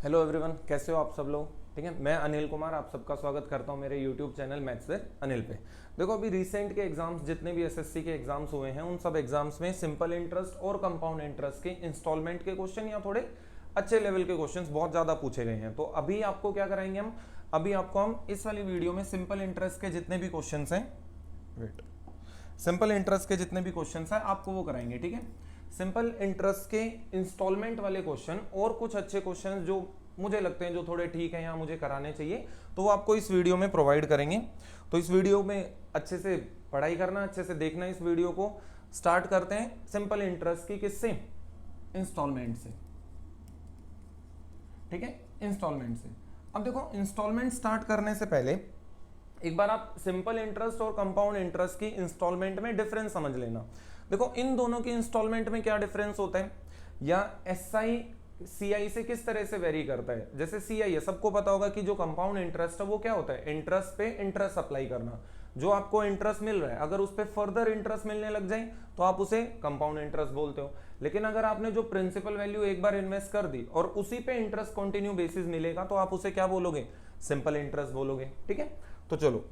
Hello everyone, कैसे हो आप सब लोग। ठीक है, मैं अनिल कुमार आप सबका स्वागत करता हूं मेरे YouTube channel maths with Anil पे। देखो, अभी रिसेंट के एग्जाम्स जितने भी एसएससी के एग्जाम्स हुए हैं उन सब एग्जाम्स में सिंपल इंटरेस्ट और कंपाउंड इंटरेस्ट के इंस्टॉलमेंट के क्वेश्चन या थोड़े अच्छे लेवल के क्वेश्चंस बहुत ज़्यादा पूछे गए हैं। तो अभी आपको क्या कराएंगे अभी आपको हम इस वाली वीडियो में सिंपल इंटरेस्ट के जितने भी क्वेश्चन हैं सिंपल इंटरेस्ट के जितने भी क्वेश्चंस हैं आपको वो कराएंगे। ठीक है, सिंपल इंटरेस्ट के इंस्टॉलमेंट वाले क्वेश्चन और कुछ अच्छे क्वेश्चन जो मुझे लगते हैं जो थोड़े ठीक हैं या मुझे कराने चाहिए तो वो आपको इस वीडियो में प्रोवाइड करेंगे। तो इस वीडियो में अच्छे से पढ़ाई करना, अच्छे से देखना इस वीडियो को। स्टार्ट करते हैं सिंपल इंटरेस्ट की किससे, इंस्टॉलमेंट से। ठीक है, इंस्टॉलमेंट से। अब देखो, इंस्टॉलमेंट स्टार्ट करने से पहले एक बार आप सिंपल इंटरेस्ट और कंपाउंड इंटरेस्ट की इंस्टॉलमेंट में डिफरेंस समझ लेना। देखो, इन दोनों की इंस्टॉलमेंट में क्या डिफरेंस होता है या एसआई सीआई से किस तरह से वेरी करता है। जैसे सीआई है, सबको पता होगा कि जो कंपाउंड इंटरेस्ट है वो क्या होता है, इंटरेस्ट पे इंटरेस्ट अप्लाई करना। जो आपको इंटरेस्ट मिल रहा है अगर उस पर फर्दर इंटरेस्ट मिलने लग जाए तो आप उसे कंपाउंड इंटरेस्ट बोलते हो। लेकिन अगर आपने जो प्रिंसिपल वैल्यू एक बार इन्वेस्ट कर दी और उसी पे इंटरेस्ट कंटिन्यू बेसिस मिलेगा तो आप उसे क्या बोलोगे, सिंपल इंटरेस्ट बोलोगे। ठीक है, तो चलो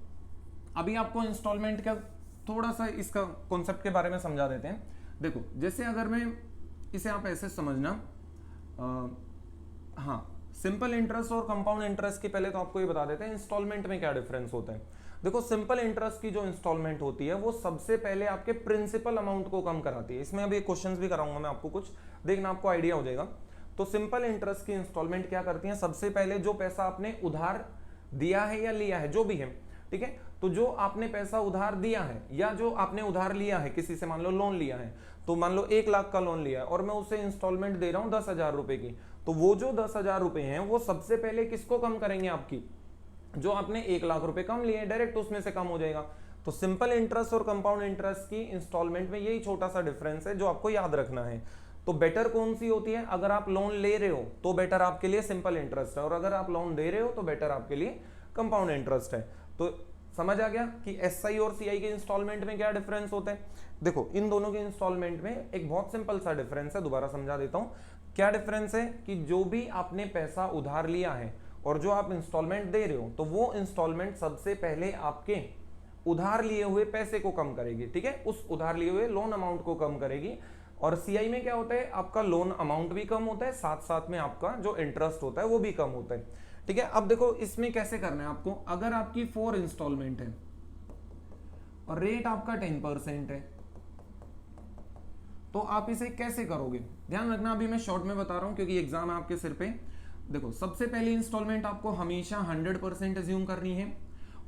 अभी आपको इंस्टॉलमेंट का थोड़ा सा इसका कॉन्सेप्ट के बारे में समझा देते हैं। देखो, जैसे अगर मैं इसे आप ऐसे समझना, हाँ, सिंपल इंटरेस्ट और कंपाउंड इंटरेस्ट की पहले तो आपको ये बता देते हैं इंस्टॉलमेंट में क्या डिफरेंस होता है। देखो, सिंपल इंटरेस्ट की जो इंस्टॉलमेंट होती है वो सबसे पहले आपके प्रिंसिपल अमाउंट को कम कराती है। इसमें अभी क्वेश्चंस भी कराऊंगा मैं आपको, कुछ देखना, आपको आइडिया हो जाएगा। तो सिंपल इंटरेस्ट की इंस्टॉलमेंट क्या करती है, सबसे पहले जो पैसा आपने उधार दिया है या लिया है जो भी है, ठीक है, तो जो आपने पैसा उधार दिया है या जो आपने उधार लिया है किसी से, मान लो लोन लिया है, तो मान लो 1 लाख का लोन लिया है और मैं उसे इंस्टॉलमेंट दे रहा हूं 10,000 रुपए की, तो वो जो 10,000 रुपए हैं वो सबसे पहले किसको कम करेंगे, आपकी जो आपने 1 लाख रुपए कम लिए डायरेक्ट उसमें से कम हो जाएगा। तो सिंपल इंटरेस्ट और कंपाउंड इंटरेस्ट की इंस्टॉलमेंट में यही छोटा सा डिफरेंस है जो आपको याद रखना है। तो बेटर कौन सी होती है, अगर आप लोन ले रहे हो तो बेटर आपके लिए सिंपल इंटरेस्ट है और अगर आप लोन दे रहे हो तो बेटर आपके लिए कंपाउंड इंटरेस्ट है। तो समझ आ गया कि एसआई और सीआई के इंस्टॉलमेंट में क्या डिफरेंस होता है। देखो, इन दोनों के इंस्टॉलमेंट में एक बहुत सिंपल सा डिफरेंस है, दोबारा समझा देता हूं। क्या डिफरेंस है कि जो भी आपने पैसा उधार लिया है और जो आप इंस्टॉलमेंट दे रहे हो तो वो इंस्टॉलमेंट सबसे पहले आपके उधार लिए हुए पैसे को कम करेगी। ठीक है, उस उधार लिए हुए लोन अमाउंट को कम करेगी। और सीआई में क्या होता है, आपका लोन अमाउंट भी कम होता है, साथ साथ में आपका जो इंटरेस्ट होता है वो भी कम होता है। ठीक है, अब देखो इसमें कैसे करना है आपको। अगर आपकी 4 इंस्टॉलमेंट है और रेट आपका 10% है तो आप इसे कैसे करोगे, ध्यान रखना, अभी मैं शॉर्ट में बता रहा हूं क्योंकि एग्जाम है आपके सिर पे। देखो, सबसे पहली इंस्टॉलमेंट आपको हमेशा 100% एज्यूम करनी है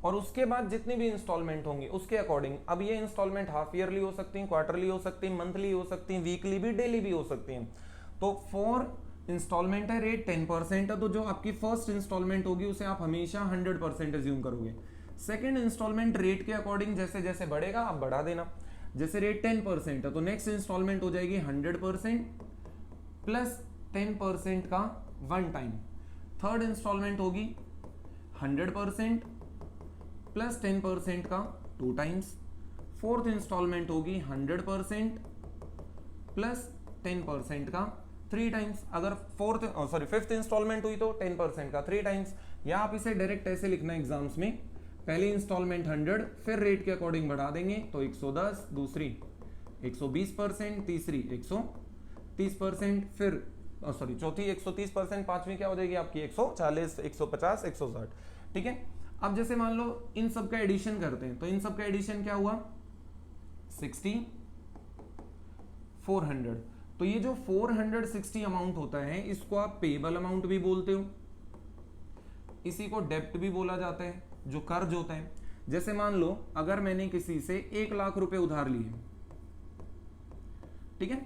और उसके बाद जितनी भी इंस्टॉलमेंट होंगी उसके अकॉर्डिंग, अब ये इंस्टॉलमेंट हाफ ईयरली हो सकती है, क्वार्टरली हो सकती है, मंथली हो सकती है, वीकली भी, डेली भी हो सकती है। तो 4 इंस्टॉलमेंट है, रेट 10% है, तो जो आपकी फर्स्ट इंस्टॉलमेंट होगी उसे आप हमेशा 100% एज्यूम करोगे। सेकेंड इंस्टॉलमेंट रेट के अकॉर्डिंग जैसे जैसे बढ़ेगा आप बढ़ा देना। जैसे रेट 10% है तो नेक्स्ट इंस्टॉलमेंट हो जाएगी 100% प्लस 10% का 1 टाइम। थर्ड इंस्टॉलमेंट होगी 100% प्लस 10% का 2 टाइम्स। फोर्थ इंस्टॉलमेंट होगी 100% प्लस 10% का 3 टाइम्स। अगर फिफ्थ इंस्टॉलमेंट हुई तो 10% का 3 टाइम्स। या आप इसे डायरेक्ट ऐसे लिखना एग्जाम्स में, पहली इंस्टॉलमेंट 100, फिर रेट के अकॉर्डिंग बढ़ा देंगे तो 110, दूसरी 120%, तीसरी 130%, फिर चौथी 130%, पांचवी क्या हो जाएगी आपकी 140, 150, 160। ठीक है, अब जैसे मान लो इन सब का एडिशन करते हैं तो इन सब का एडिशन क्या हुआ 60, 400। तो ये जो 460 अमाउंट होता है इसको आप पेबल अमाउंट भी बोलते हो, इसी को डेब्ट भी बोला जाता है, जो कर्ज होता है। जैसे मान लो अगर मैंने किसी से 1 लाख रुपए उधार लिए, ठीक है,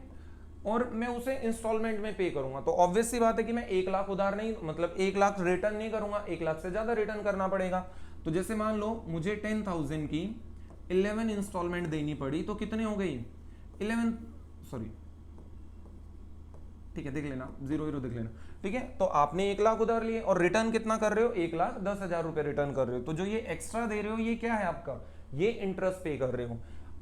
और मैं उसे इंस्टॉलमेंट में पे करूंगा तो ऑब्वियस सी बात है कि मैं 1 लाख उधार नहीं, मतलब 1 लाख रिटर्न नहीं करूंगा, 1 लाख से ज्यादा रिटर्न करना पड़ेगा। तो जैसे मान लो मुझे 10,000 की 11 इंस्टॉलमेंट देनी पड़ी तो कितने हो गई 11, ठीक है, देख लेना, 0 देख लेना। ठीक है, तो आपने 1 लाख उधार लिए और रिटर्न कितना कर रहे हो, 1,10,000 रुपए रिटर्न कर रहे हो। तो जो ये एक्स्ट्रा दे रहे हो ये क्या है आपका, ये इंटरेस्ट पे कर रहे हो।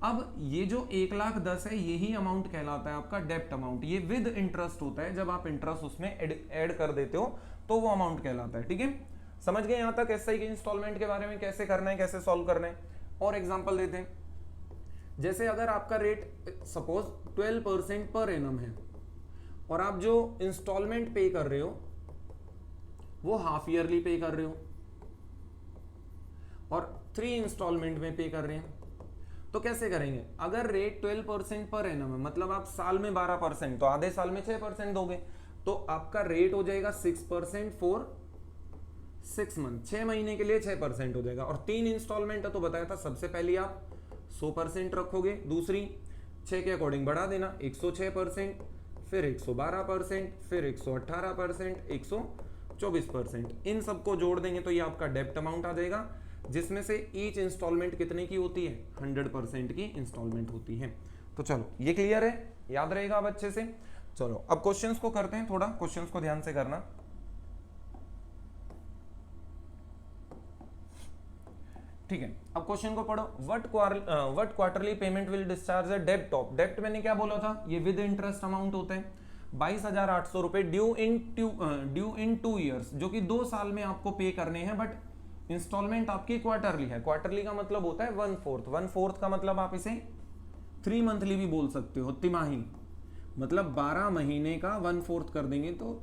अब ये जो 1,10,000 है यही अमाउंट कहलाता है आपका डेप्ट अमाउंट। ये विद इंटरेस्ट होता है, जब आप इंटरेस्ट उसमें ऐड कर देते हो तो वो अमाउंट कहलाता है। ठीक है, समझ गए यहां तक एसआई के इंस्टॉलमेंट के बारे में, कैसे करना है, कैसे सॉल्व करना है। और एग्जांपल देते हैं, जैसे अगर आपका रेट सपोज 12% पर एनम है और आप जो इंस्टॉलमेंट पे कर रहे हो वो हाफ ईयरली पे कर रहे हो और 3 इंस्टॉलमेंट में पे कर रहे हैं, तो कैसे करेंगे? अगर रेट 12% पर एनम है, मतलब आप साल में 12%, तो आधे साल में 6% दोगे, तो आपका रेट हो जाएगा 6% फॉर 6 मंथ, 6 महीने के लिए 6% हो जाएगा। और 3 इंस्टॉलमेंट है तो बताया था, सबसे पहले आप 100% रखोगे, दूसरी 6 के अकॉर्डिंग बढ़ा देना 106%, फिर 112%, फिर 118%, 124%, इन सबको जोड़ देंगे तो ये आपका डेप्ट अमाउंट आ जाएगा, जिसमें से ईच इंस्टॉलमेंट कितने की होती है? 100% की इंस्टॉलमेंट होती है। तो चलो ये क्लियर है, याद रहेगा अब अच्छे से। चलो अब क्वेश्चंस को करते हैं, थोड़ा क्वेश्चंस को ध्यान से करना। ठीक है, अब क्वेश्चन को पढ़ो। What quarterly payment will discharge a डेब्ट ऑफ, डेब्ट मैंने क्या बोला था, ये विद इंटरेस्ट अमाउंट होता है, 22,800 रुपए ड्यू इन 2 ईयर्स, जो कि 2 साल में आपको पे करने हैं, बट इंस्टॉलमेंट आपकी क्वार्टरली है। क्वार्टरली का मतलब होता है 1/4 का मतलब आप इसे 3 मंथली भी बोल सकते हो, तिमाही, मतलब 12 महीने का 1/4 कर देंगे तो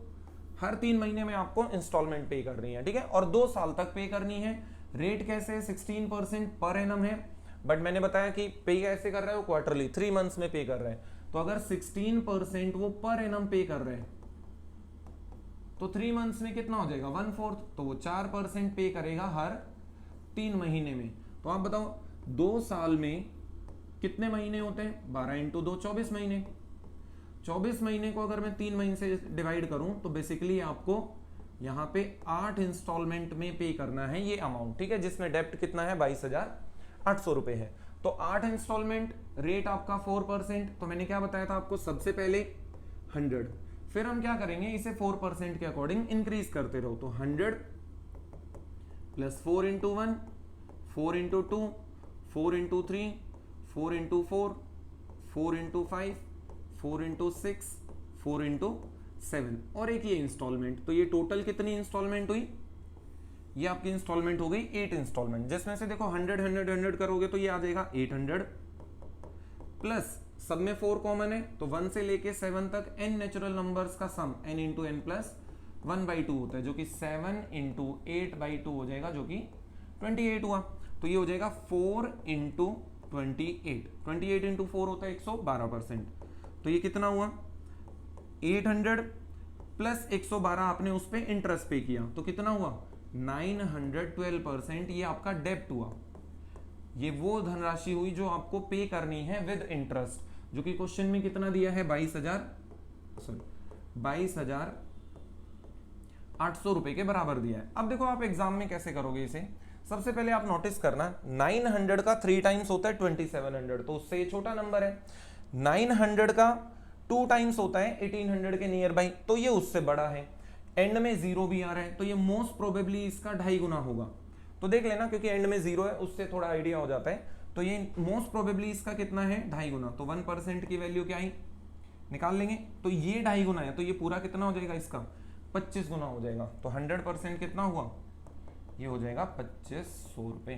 हर 3 महीने में आपको इंस्टॉलमेंट पे करनी है। ठीक है, और 2 साल तक पे करनी है। रेट कैसे? 16% पर एनम है, बट मैंने बताया कि पे कैसे कर रहा है वो क्वार्टरली, 3 मंथ्स में पे कर रहा है। तो अगर 16% वो पर एनम पे कर रहे हैं तो 3 मंथ्स में कितना हो जाएगा? 1/4, तो वो 4% पे करेगा हर 3 महीने में। तो आप बताओ 2 साल में कितने महीने होते हैं? 12 × 2 24 महीने। 24 महीने को अगर मैं 3 महीने से डिवाइड करूं तो बेसिकली आपको यहाँ पे 8 इंस्टॉलमेंट में पे करना है ये अमाउंट। ठीक है, जिसमें डेप्ट कितना है? 22,800 रुपए है। तो 8 इंस्टॉलमेंट, रेट आपका 4%, तो मैंने क्या बताया था आपको? सबसे पहले 100, फिर हम क्या करेंगे, इसे 4% के अकॉर्डिंग इंक्रीज करते रहो। तो 100 प्लस 4 × 1, 4 × 2, 4 × 3, 4 × 4, 4 × 5, 4 × 6, 4 × 7, और एक ये इंस्टॉलमेंट। तो ये टोटल कितनी इंस्टॉलमेंट हुई? ये आपकी इंस्टॉलमेंट हो गई 8 इंस्टॉलमेंट, जिसमें से देखो 100 100 100 करोगे तो ये आ जाएगा 800, प्लस सब में 4 कॉमन है तो 1 से लेके 7 तक n नेचुरल नंबर्स का सम n × n प्लस 1/2 होता है, जो कि 7 × 8/2 हो जाएगा, जो कि 28 हुआ। तो ये हो जाएगा 4 × 28, 28 × 4 होता है 112%। तो ये कितना हुआ? 800 प्लस 112 आपने उस पर इंटरेस्ट पे किया तो कितना हुआ? 912%। ये आपका डेप्ट हुआ। ये वो धनराशि हुई जो आपको पे करनी है विद इंटरेस्ट, जो कि क्वेश्चन में कितना दिया है? 22,800 रुपए के बराबर दिया है। अब देखो आप एग्जाम में कैसे करोगे इसे। सबसे पहले आप नोटिस करना, 900 का 3 टाइम्स होता है 2700, तो उससे ये छोटा नंबर है। 900 का 2 टाइम्स होता है 1800 के नियर बाई, तो ये उससे बड़ा है। एंड में 0 भी आ रहा है तो ये मोस्ट प्रोबेबली इसका 2.5 गुना होगा। तो देख लेना, क्योंकि एंड में 0 है उससे थोड़ा आइडिया हो जाता है। तो ये मोस्ट प्रोबेबली इसका कितना है? 2.5 गुना। तो 1% की वैल्यू क्या आई? निकाल लेंगे। तो ये 2.5 गुना है तो ये पूरा कितना हो जाएगा? इसका 25 गुना हो जाएगा। तो 100% कितना हुआ? ये हो जाएगा 2500 रुपए।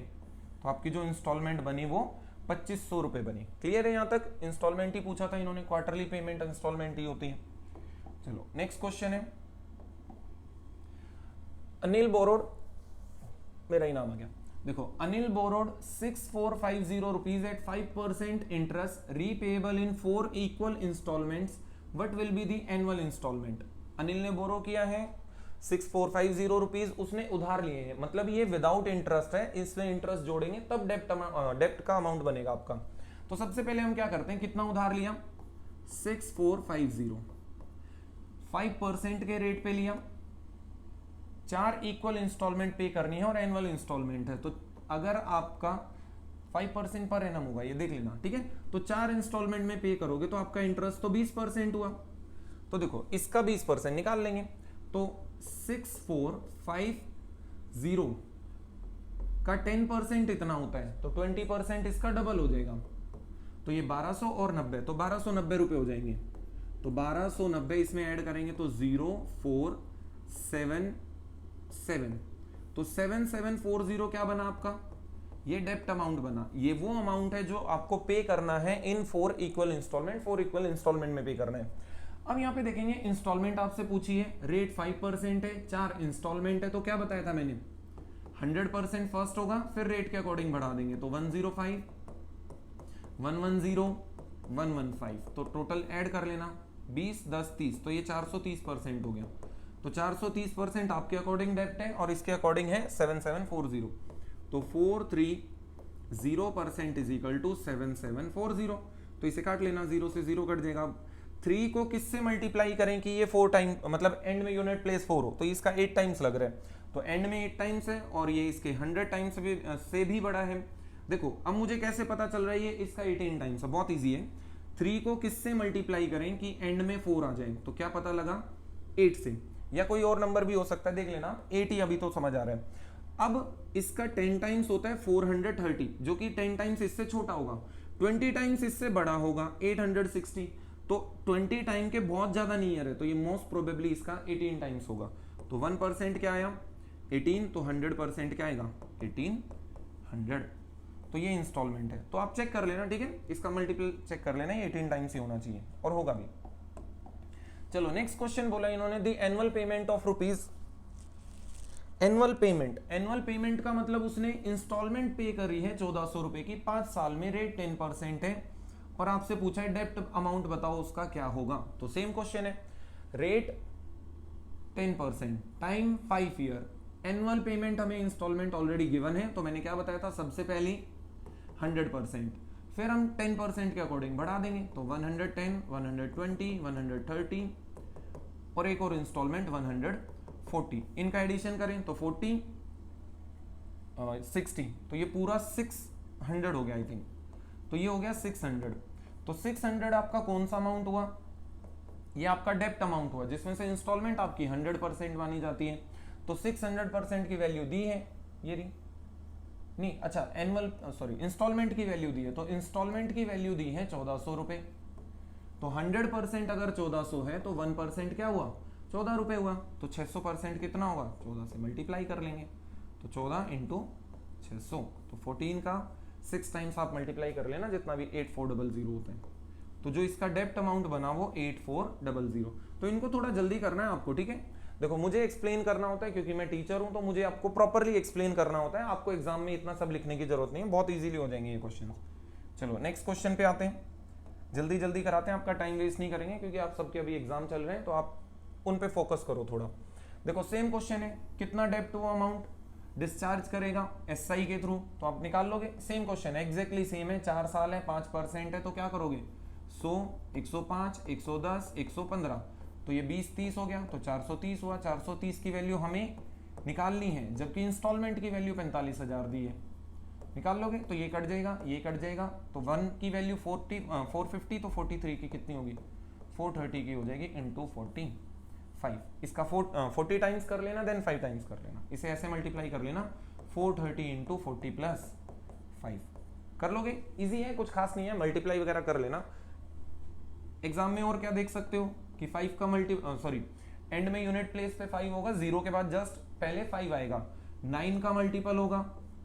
तो आपकी जो इंस्टॉलमेंट बनी वो 2500 रुपए बनी। क्लियर है यहाँ तक? इंस्टॉलमेंट ही पूछा था इन्होंने, क्वार्टरली पेमेंट इंस्टॉलमेंट ही होती है। चलो नेक्स्ट क्वेश्चन है, अनिल बोरोड, मेरा ही नाम आ गया। देखो, Anil borrowed 6450 rupees at 5% interest repayable in 4 equal installments, what will be the annual installment. Anil ने बोरो किया है 6450 रुपीज, उसने उधार लिए हैं, मतलब ये विदाउट इंटरेस्ट है, इसमें इंटरेस्ट जोड़ेंगे तब डेप्ट का अमाउंट बनेगा आपका। तो सबसे पहले हम क्या करते हैं, कितना उधार लिया? 6450, 5% के रेट पे लिया, 4 इक्वल इंस्टॉलमेंट पे करनी है और एनुअल इंस्टॉलमेंट है। तो अगर आपका 5% पर एनम होगा, ये देख लेना, ठीक है। तो 4 इंस्टॉलमेंट में पे करोगे तो आपका इंटरेस्ट तो 20% हुआ। तो देखो इसका 20% निकाल लेंगे, तो 6450 का 10% इतना होता है, तो 20% इसका डबल हो जाएगा। तो ये 1200 और 90, तो 1290 रुपए हो जाएंगे। तो 1290 इसमें ऐड करेंगे तो 0477, तो 7740 क्या बना आपका, ये डेप्ट अमाउंट बना। ये वो अमाउंट है जो आपको पे करना है इन 4 इक्वल इंस्टॉलमेंट, 4 इक्वल इंस्टॉलमेंट में पे करना है। अब यहाँ पे देखेंगे इंस्टॉलमेंट आपसे पूछी है, रेट 5% है, 4 इंस्टॉलमेंट है, तो क्या बताया था मैंने, 100% फर्स्ट होगा, फिर रेट के अकॉर्डिंग बढ़ा देंगे, तो 105, 110, 115, तो टोटल ऐड कर लेना 20, 10, 30, तो ये 430% हो गया। तो 430% आपके अकॉर्डिंग डेप्ट है और इसके अकॉर्डिंग है 7740, तो 430% इज इक्वल टू 7740, तो इसे काट लेना, 0 से 0 कट जाएगा। 3 को किससे मल्टीप्लाई करें कि ये 4 टाइम, मतलब एंड में यूनिट प्लेस 4 हो, तो इसका 8 टाइम्स लग रहा है, तो एंड में 8 टाइम्स है और ये इसके 100 टाइम्स से भी बड़ा है। देखो अब मुझे कैसे पता चल रहा है ये इसका 18 टाइम्स है, बहुत इजी है। 3 को किससे मल्टीप्लाई करें कि एंड में 4 आ जाए, तो क्या पता लगा, 8 से, या कोई और नंबर भी हो सकता है, देख लेना, 8 ही अभी तो समझ आ रहा है। अब इसका 10 टाइम्स होता है 430, जो कि 10 टाइम्स इससे छोटा होगा, 20 टाइम्स इससे बड़ा होगा 860, तो 20 टाइम के बहुत ज्यादा नियर है, तो ये मोस्ट प्रोबेबली इसका 18 टाइम्स होगा। तो 1% क्या आया, 18, तो 100% क्या आएगा, 1800, तो ये इंस्टॉलमेंट है। तो आप चेक कर लेना, ठीक है, इसका मल्टीपल चेक कर लेना, ये 18 टाइम्स ही होना चाहिए और होगा भी। चलो नेक्स्ट क्वेश्चन बोला इन्होंने, the annual payment of rupees, annual payment का मतलब उसने इंस्टॉलमेंट पे करी है 1400 रुपए की 5 साल में, रेट 10% है, और आपसे पूछा है डेप्ट अमाउंट बताओ उसका क्या होगा। तो सेम क्वेश्चन है, rate 10%, time 5 year, annual payment हमें इंस्टॉलमेंट ऑलरेडी गिवन है, तो मैंने क्या बताया था, सबसे पहले 100%, फिर हम 10% के अकॉर्डिंग बढ़ा देंगे, तो 110, 120, 130 और एक और इंस्टॉलमेंट 140, इनका एडिशन करें तो 40, 60, तो ये पूरा 600 हो गया आई थिंक, तो ये हो गया 600। तो 600 आपका कौन सा अमाउंट हुआ, ये आपका डेप्ट अमाउंट हुआ, जिसमें से इंस्टॉलमेंट आपकी 100% मानी जाती है। तो 600% की वैल्यू दी है, ये रही, नहीं अच्छा एनुअल सॉरी इंस्टॉलमेंट की वैल्यू दी है, तो इंस्टॉलमेंट की वैल्यू दी है 1400 रुपए। तो 100% अगर 1400 है तो 1% क्या हुआ, 14 रुपए हुआ, तो 600% कितना होगा, 14 से मल्टीप्लाई कर लेंगे, तो 14 इंटू 600, तो 14 का 6 टाइम्स आप मल्टीप्लाई कर लेना, जितना भी 8400 होते हैं, तो जो इसका डेप्ट अमाउंट बना वो 8400। तो इनको थोड़ा जल्दी करना है आपको, ठीक है। देखो मुझे एक्सप्लेन करना होता है क्योंकि मैं टीचर हूं, तो मुझे आपको प्रॉपरली एक्सप्लेन करना होता है, आपको एग्जाम में इतना सब लिखने की जरूरत नहीं है, बहुत इजीली हो जाएंगे ये क्वेश्चन। चलो नेक्स्ट क्वेश्चन पे आते हैं, जल्दी जल्दी कराते हैं, आपका टाइम वेस्ट नहीं करेंगे क्योंकि आप सबके अभी एग्जाम चल रहे हैं, तो आप उन पे फोकस करो थोड़ा। देखो सेम क्वेश्चन है, कितना डेप्ट हुआ अमाउंट डिस्चार्ज करेगा एसआई के थ्रू, तो आप निकाल लोगे। सेम क्वेश्चन है, एग्जैक्टली सेम है, 4 साल है, 5% है, तो क्या करोगे, 100, 105, 110, 115, तो ये 20, 30 हो गया, तो 430 हुआ। 430 की वैल्यू हमें निकालनी है, जबकि इंस्टॉलमेंट की वैल्यू 45,000 दी है, निकाल लोगे तो ये कट जाएगा, ये कट जाएगा, तो 1 की वैल्यू 450, तो 43 की कितनी होगी, 430 की हो जाएगी इंटू 45, इसका 40 टाइम्स कर लेना, देन 5 टाइम्स कर लेना, इसे ऐसे मल्टीप्लाई कर लेना, 430 इंटू 40 प्लस 5 कर लोगे, इजी है, कुछ खास नहीं है, मल्टीप्लाई वगैरह कर लेना। एग्जाम में और क्या देख सकते हो कि 5 का एंड में यूनिट प्लेस पे 5 होगा, 0 के बाद जस्ट पहले 5 आएगा, 9 का मल्टीपल होगा,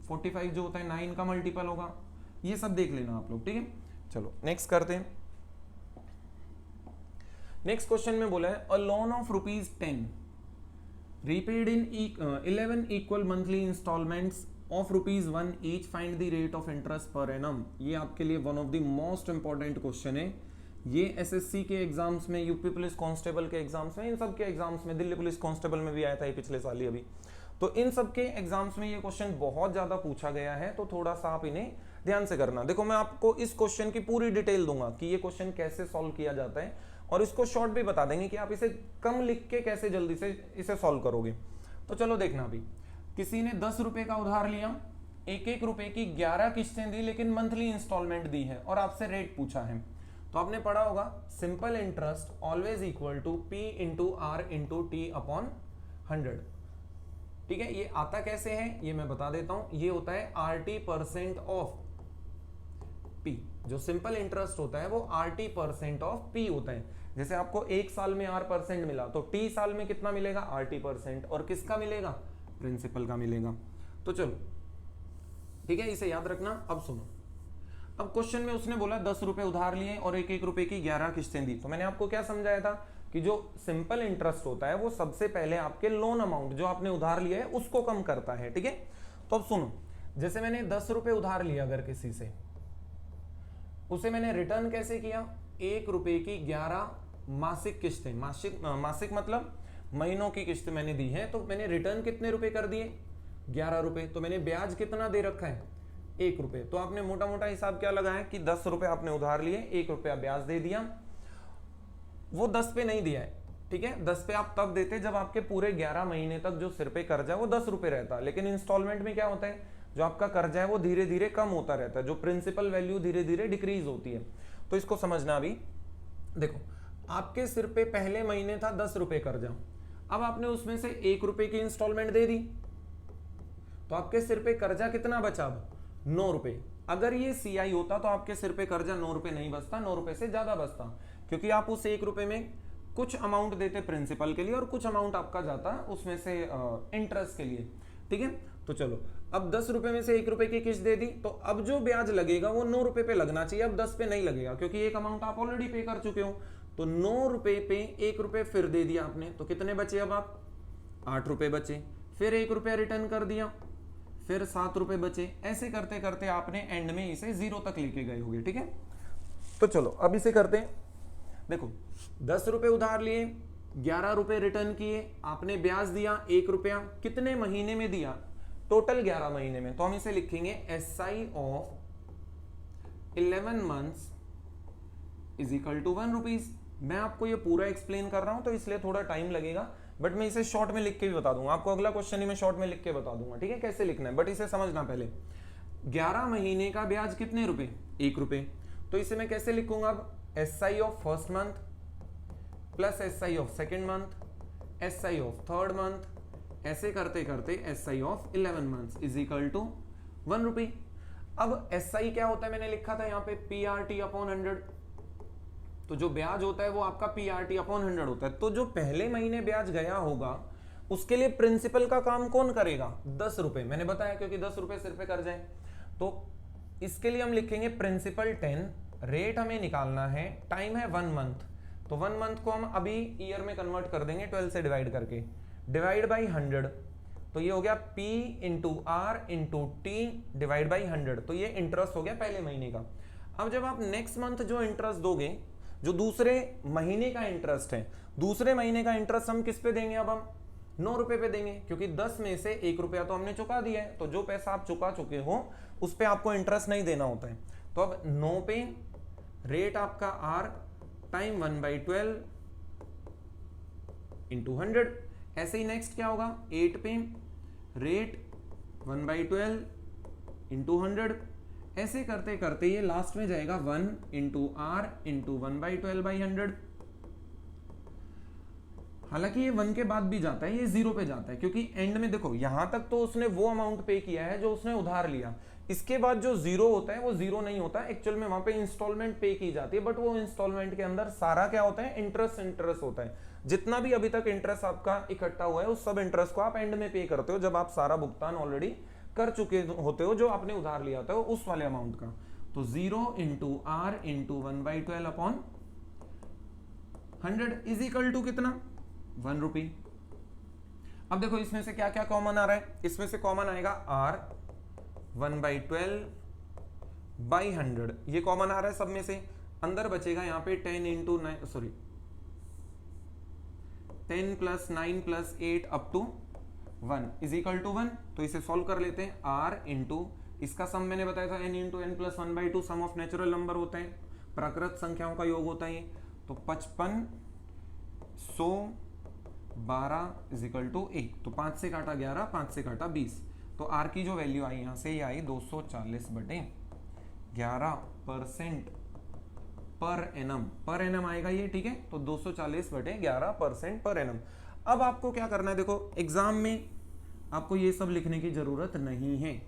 45 जो होता है 9 का मल्टीपल होगा, ये सब देख लेना आप लोग, ठीक है। चलो नेक्स्ट करते हैं। नेक्स्ट क्वेश्चन में बोला है, अ loan of ₹10 repaid in 11 equal monthly installments of ₹1 each, find the rate of interest per annum। ये आपके लिए one of the most important question है, ये एसएससी के एग्जाम्स में, यूपी पुलिस कांस्टेबल के एग्जाम्स में, इन सब के एग्जाम्स में, दिल्ली पुलिस कांस्टेबल में भी आया था ये पिछले साल ही अभी, तो इन सब के एग्जाम्स में ये क्वेश्चन बहुत ज्यादा पूछा गया है, तो थोड़ा सा आप इन्हें ध्यान से करना। देखो मैं आपको इस क्वेश्चन की पूरी डिटेल दूंगा कि ये क्वेश्चन कैसे सॉल्व किया जाता है, और इसको शॉर्ट भी बता देंगे कि आप इसे कम लिख के कैसे जल्दी से इसे सॉल्व करोगे। तो चलो देखना अभी, किसी ने 10 रुपए का उधार लिया, 1-1 रुपए की 11 किस्तें दी, लेकिन मंथली इंस्टॉलमेंट दी है, और आपसे रेट पूछा है। तो आपने पढ़ा होगा simple interest always equal to P into R into T upon 100, ठीक है। ये आता कैसे है ये मैं बता देता हूं, ये होता है RT% ऑफ P, जो सिंपल इंटरेस्ट होता है वो RT% ऑफ P होता है। जैसे आपको 1 साल में R% मिला तो T साल में कितना मिलेगा, RT%, और किसका मिलेगा, प्रिंसिपल का मिलेगा। तो चलो ठीक है, इसे याद रखना। अब सुनो, अब क्वेश्चन में उसने बोला 10 रुपए उधार लिए और 1-1 रुपए की 11 किस्तें दी। तो मैंने आपको क्या समझाया था कि जो सिंपल इंटरेस्ट होता है वो सबसे पहले आपके लोन अमाउंट जो आपने उधार लिया है उसको कम करता है, ठीक है। तो अब सुनो, जैसे मैंने 10 रुपए उधार लिया अगर किसी से, उसे मैंने रिटर्न कैसे किया, 1 रुपए की 11 मासिक किस्तें, मासिक मतलब महीनों की किस्त मैंने दी है, तो मैंने रिटर्न कितने रुपए कर दिए, 11 रुपए। तो मैंने ब्याज कितना दे रखा है, 1 रुपए। तो आपने मोटा मोटा हिसाब क्या लगाया कि 10 रुपए आपने उधार लिए, 1 रुपया ब्याज दे दिया। वो 10 पे नहीं दिया है, ठीक है। 10 पे आप तब देते जब आपके पूरे 11 महीने तक जो सिर पे कर्जा है वो 10 रुपए रहता है। लेकिन इंस्टॉलमेंट में क्या होता है, जो आपका कर्जा है वो धीरे धीरे कम होता रहता है, जो प्रिंसिपल वैल्यू धीरे धीरे डिक्रीज होती है। तो इसको समझना। अभी देखो, आपके सिर पे पहले महीने था 10 रुपए कर्जा, अब आपने उसमें से 1 रुपए की इंस्टॉलमेंट दे दी, तो आपके सिर पे कर्जा कितना बचा, अब 9 रुपए। अगर ये CI होता तो आपके सिर पे कर्जा 9 रुपए नहीं बचता, 9 रुपए से ज्यादा बचता, क्योंकि आप उस 1 रुपए में कुछ अमाउंट देते प्रिंसिपल के लिए और कुछ अमाउंट आपका जाता उसमें से इंटरेस्ट के लिए, ठीक है। तो चलो, अब 10 रुपए में से 1 रुपए की किस्त दे दी, तो अब जो ब्याज लगेगा वो 9 रुपए पे लगना चाहिए, अब 10 पे नहीं लगेगा, क्योंकि एक अमाउंट आप ऑलरेडी पे कर चुके हो। तो 9 रुपए पे 1 रुपए फिर दे दिया आपने, तो कितने बचे अब आप, 8 रुपए बचे। फिर 1 रुपया रिटर्न कर दिया, फिर 7 रुपए बचे। ऐसे करते करते आपने एंड में इसे 0 तक लेके गए होगे, ठीक है। तो चलो अब इसे करते हैं। देखो, 10 रुपए उधार लिए, 11 रुपए रिटर्न किए, आपने ब्याज दिया 1 रुपया, कितने महीने में दिया, टोटल 11 महीने में। तो हम इसे लिखेंगे SI of 11 months is equal to 1 rupees. मैं आपको ये पूरा एक्सप्लेन कर रहा हूं तो इसलिए थोड़ा टाइम लगेगा, बट मैं इसे शॉर्ट में लिख के भी बता दूंगा आपको। अगला क्वेश्चन ही मैं शॉर्ट में लिख के बता दूंगा, ठीक है, कैसे लिखना है, बट इसे समझना पहले। 11 महीने का ब्याज कितने रुपए, 1 रुपए। तो इसे मैं कैसे लिखूंगा, अब SI of first month plus SI of second month, SI of third month, ऐसे करते करते SI of 11 months is equal to 1 rupee. अब SI क्या होता है, मैंने लिखा था यहाँ पे PRT अपॉन 100। तो जो ब्याज होता है वो आपका PRT अपॉन 100 होता है। तो जो पहले महीने ब्याज गया होगा उसके लिए प्रिंसिपल का काम कौन करेगा, 10 रुपए। मैंने बताया क्योंकि 10 रुपए सिर पे कर जाए, तो इसके लिए हम लिखेंगे प्रिंसिपल 10, रेट हमें निकालना है, टाइम है 1 मंथ। तो 1 मंथ को हम अभी ईयर में कन्वर्ट कर देंगे 12 से डिवाइड करके, डिवाइड बाई 100। तो ये हो गया P into R into T divide by 100। तो ये इंटरेस्ट हो गया पहले महीने का। अब जब आप नेक्स्ट मंथ जो इंटरेस्ट दोगे, जो दूसरे महीने का इंटरेस्ट है, दूसरे महीने का इंटरेस्ट हम किस पे देंगे, अब हम 9 रुपए पे देंगे, क्योंकि 10 में से 1 रुपया तो हमने चुका दिया है। तो जो पैसा आप चुका चुके हो उस पे आपको इंटरेस्ट नहीं देना होता है। तो अब 9 पे रेट आपका R, टाइम 1/12 इंटू 100। ऐसे ही नेक्स्ट क्या होगा, 8 पे रेट 1/12 इंटू 100। ऐसे करते करते ये लास्ट में जाएगा 1 इंटू आर इंटू 1/12/100। हालांकि ये 1 के बाद भी जाता है, ये 0 पे जाता है, क्योंकि एंड में देखो यहां तक तो उसने वो अमाउंट पे किया है जो उसने उधार लिया। इसके बाद जो 0 होता है वो 0 नहीं होता, एक्चुअल में वहां पे इंस्टॉलमेंट पे की जाती है, बट वो इंस्टॉलमेंट के अंदर सारा क्या होता है, इंटरेस्ट होता है। जितना भी अभी तक इंटरेस्ट आपका इकट्ठा हुआ है उस सब इंटरेस्ट को आप एंड में पे करते हो, जब आप सारा भुगतान ऑलरेडी कर चुके होते हो जो आपने उधार लिया होता है उस वाले अमाउंट का। तो 0 into R into 1/12 upon 100 is equal to कितना, 1 रुपी। अब देखो इसमें से क्या क्या कॉमन आ रहा है, इसमें से कॉमन आएगा R 1/12/100, ये कॉमन आ रहा है सब में से। अंदर बचेगा यहाँ पे 10 into 9 sorry 10 plus 9 plus 8 up to 1 is equal to 1। तो इसे सॉल्व कर लेते हैं। R इंटू इसका सम मैंने बताया था n into n plus 1/2 sum of natural number होता है, प्राकृत संख्याओं का योग होता है। तो 55 100 12 इज इक्वल टू 1। तो 5 से काटा 11, 5 से काटा 20। तो R की जो वैल्यू आई यहाँ से ये आई 240/11% पर एनम आएगा ये, ठीक है। तो 240/11% पर एनम। अब आपको क्या करना है, देखो एग्जाम में आपको ये सब लिखने की जरूरत नहीं है,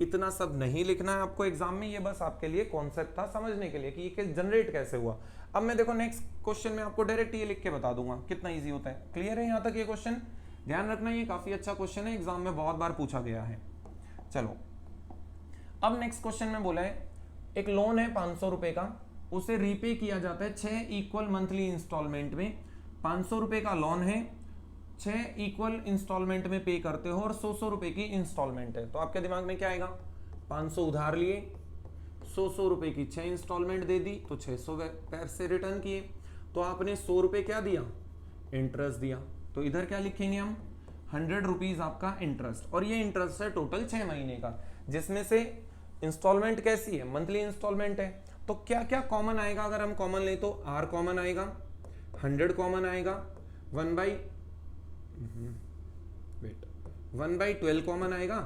इतना सब नहीं लिखना है आपको एग्जाम में, ये बस आपके लिए कॉन्सेप्ट था समझने के लिए कि ये जनरेट कैसे हुआ। अब मैं देखो नेक्स्ट क्वेश्चन में आपको डायरेक्ट ये लिख के बता दूंगा कितना इजी होता है। क्लियर है यहाँ तक ये क्वेश्चन? ध्यान रखना ये काफी अच्छा क्वेश्चन है, एग्जाम में बहुत बार पूछा गया है। चलो अब नेक्स्ट क्वेश्चन में बोला है एक लोन है 500 रुपए का, उसे रीपे किया जाता है 6 इक्वल मंथली इंस्टॉलमेंट में। 500 रुपए का लोन है, 6 इक्वल इंस्टॉलमेंट में पे करते हो और 100 रुपए की इंस्टॉलमेंट है। तो आपके दिमाग में क्या आएगा? 500 उधार लिए, 100 रुपए की 6 इंस्टॉलमेंट दे दी, तो 600 पैसे रिटर्न किए, तो आपने 100 रुपए क्या दिया? इंटरेस्ट दिया। तो इधर क्या लिखेंगे हम? 100 रुपीज आपका इंटरेस्ट, और ये इंटरेस्ट है टोटल 6 महीने का, जिसमें से इंस्टॉलमेंट कैसी है? मंथली इंस्टॉलमेंट है। तो क्या क्या कॉमन आएगा? अगर हम कॉमन ले तो आर कॉमन आएगा, 100 कॉमन आएगा, 1/12 कॉमन आएगा,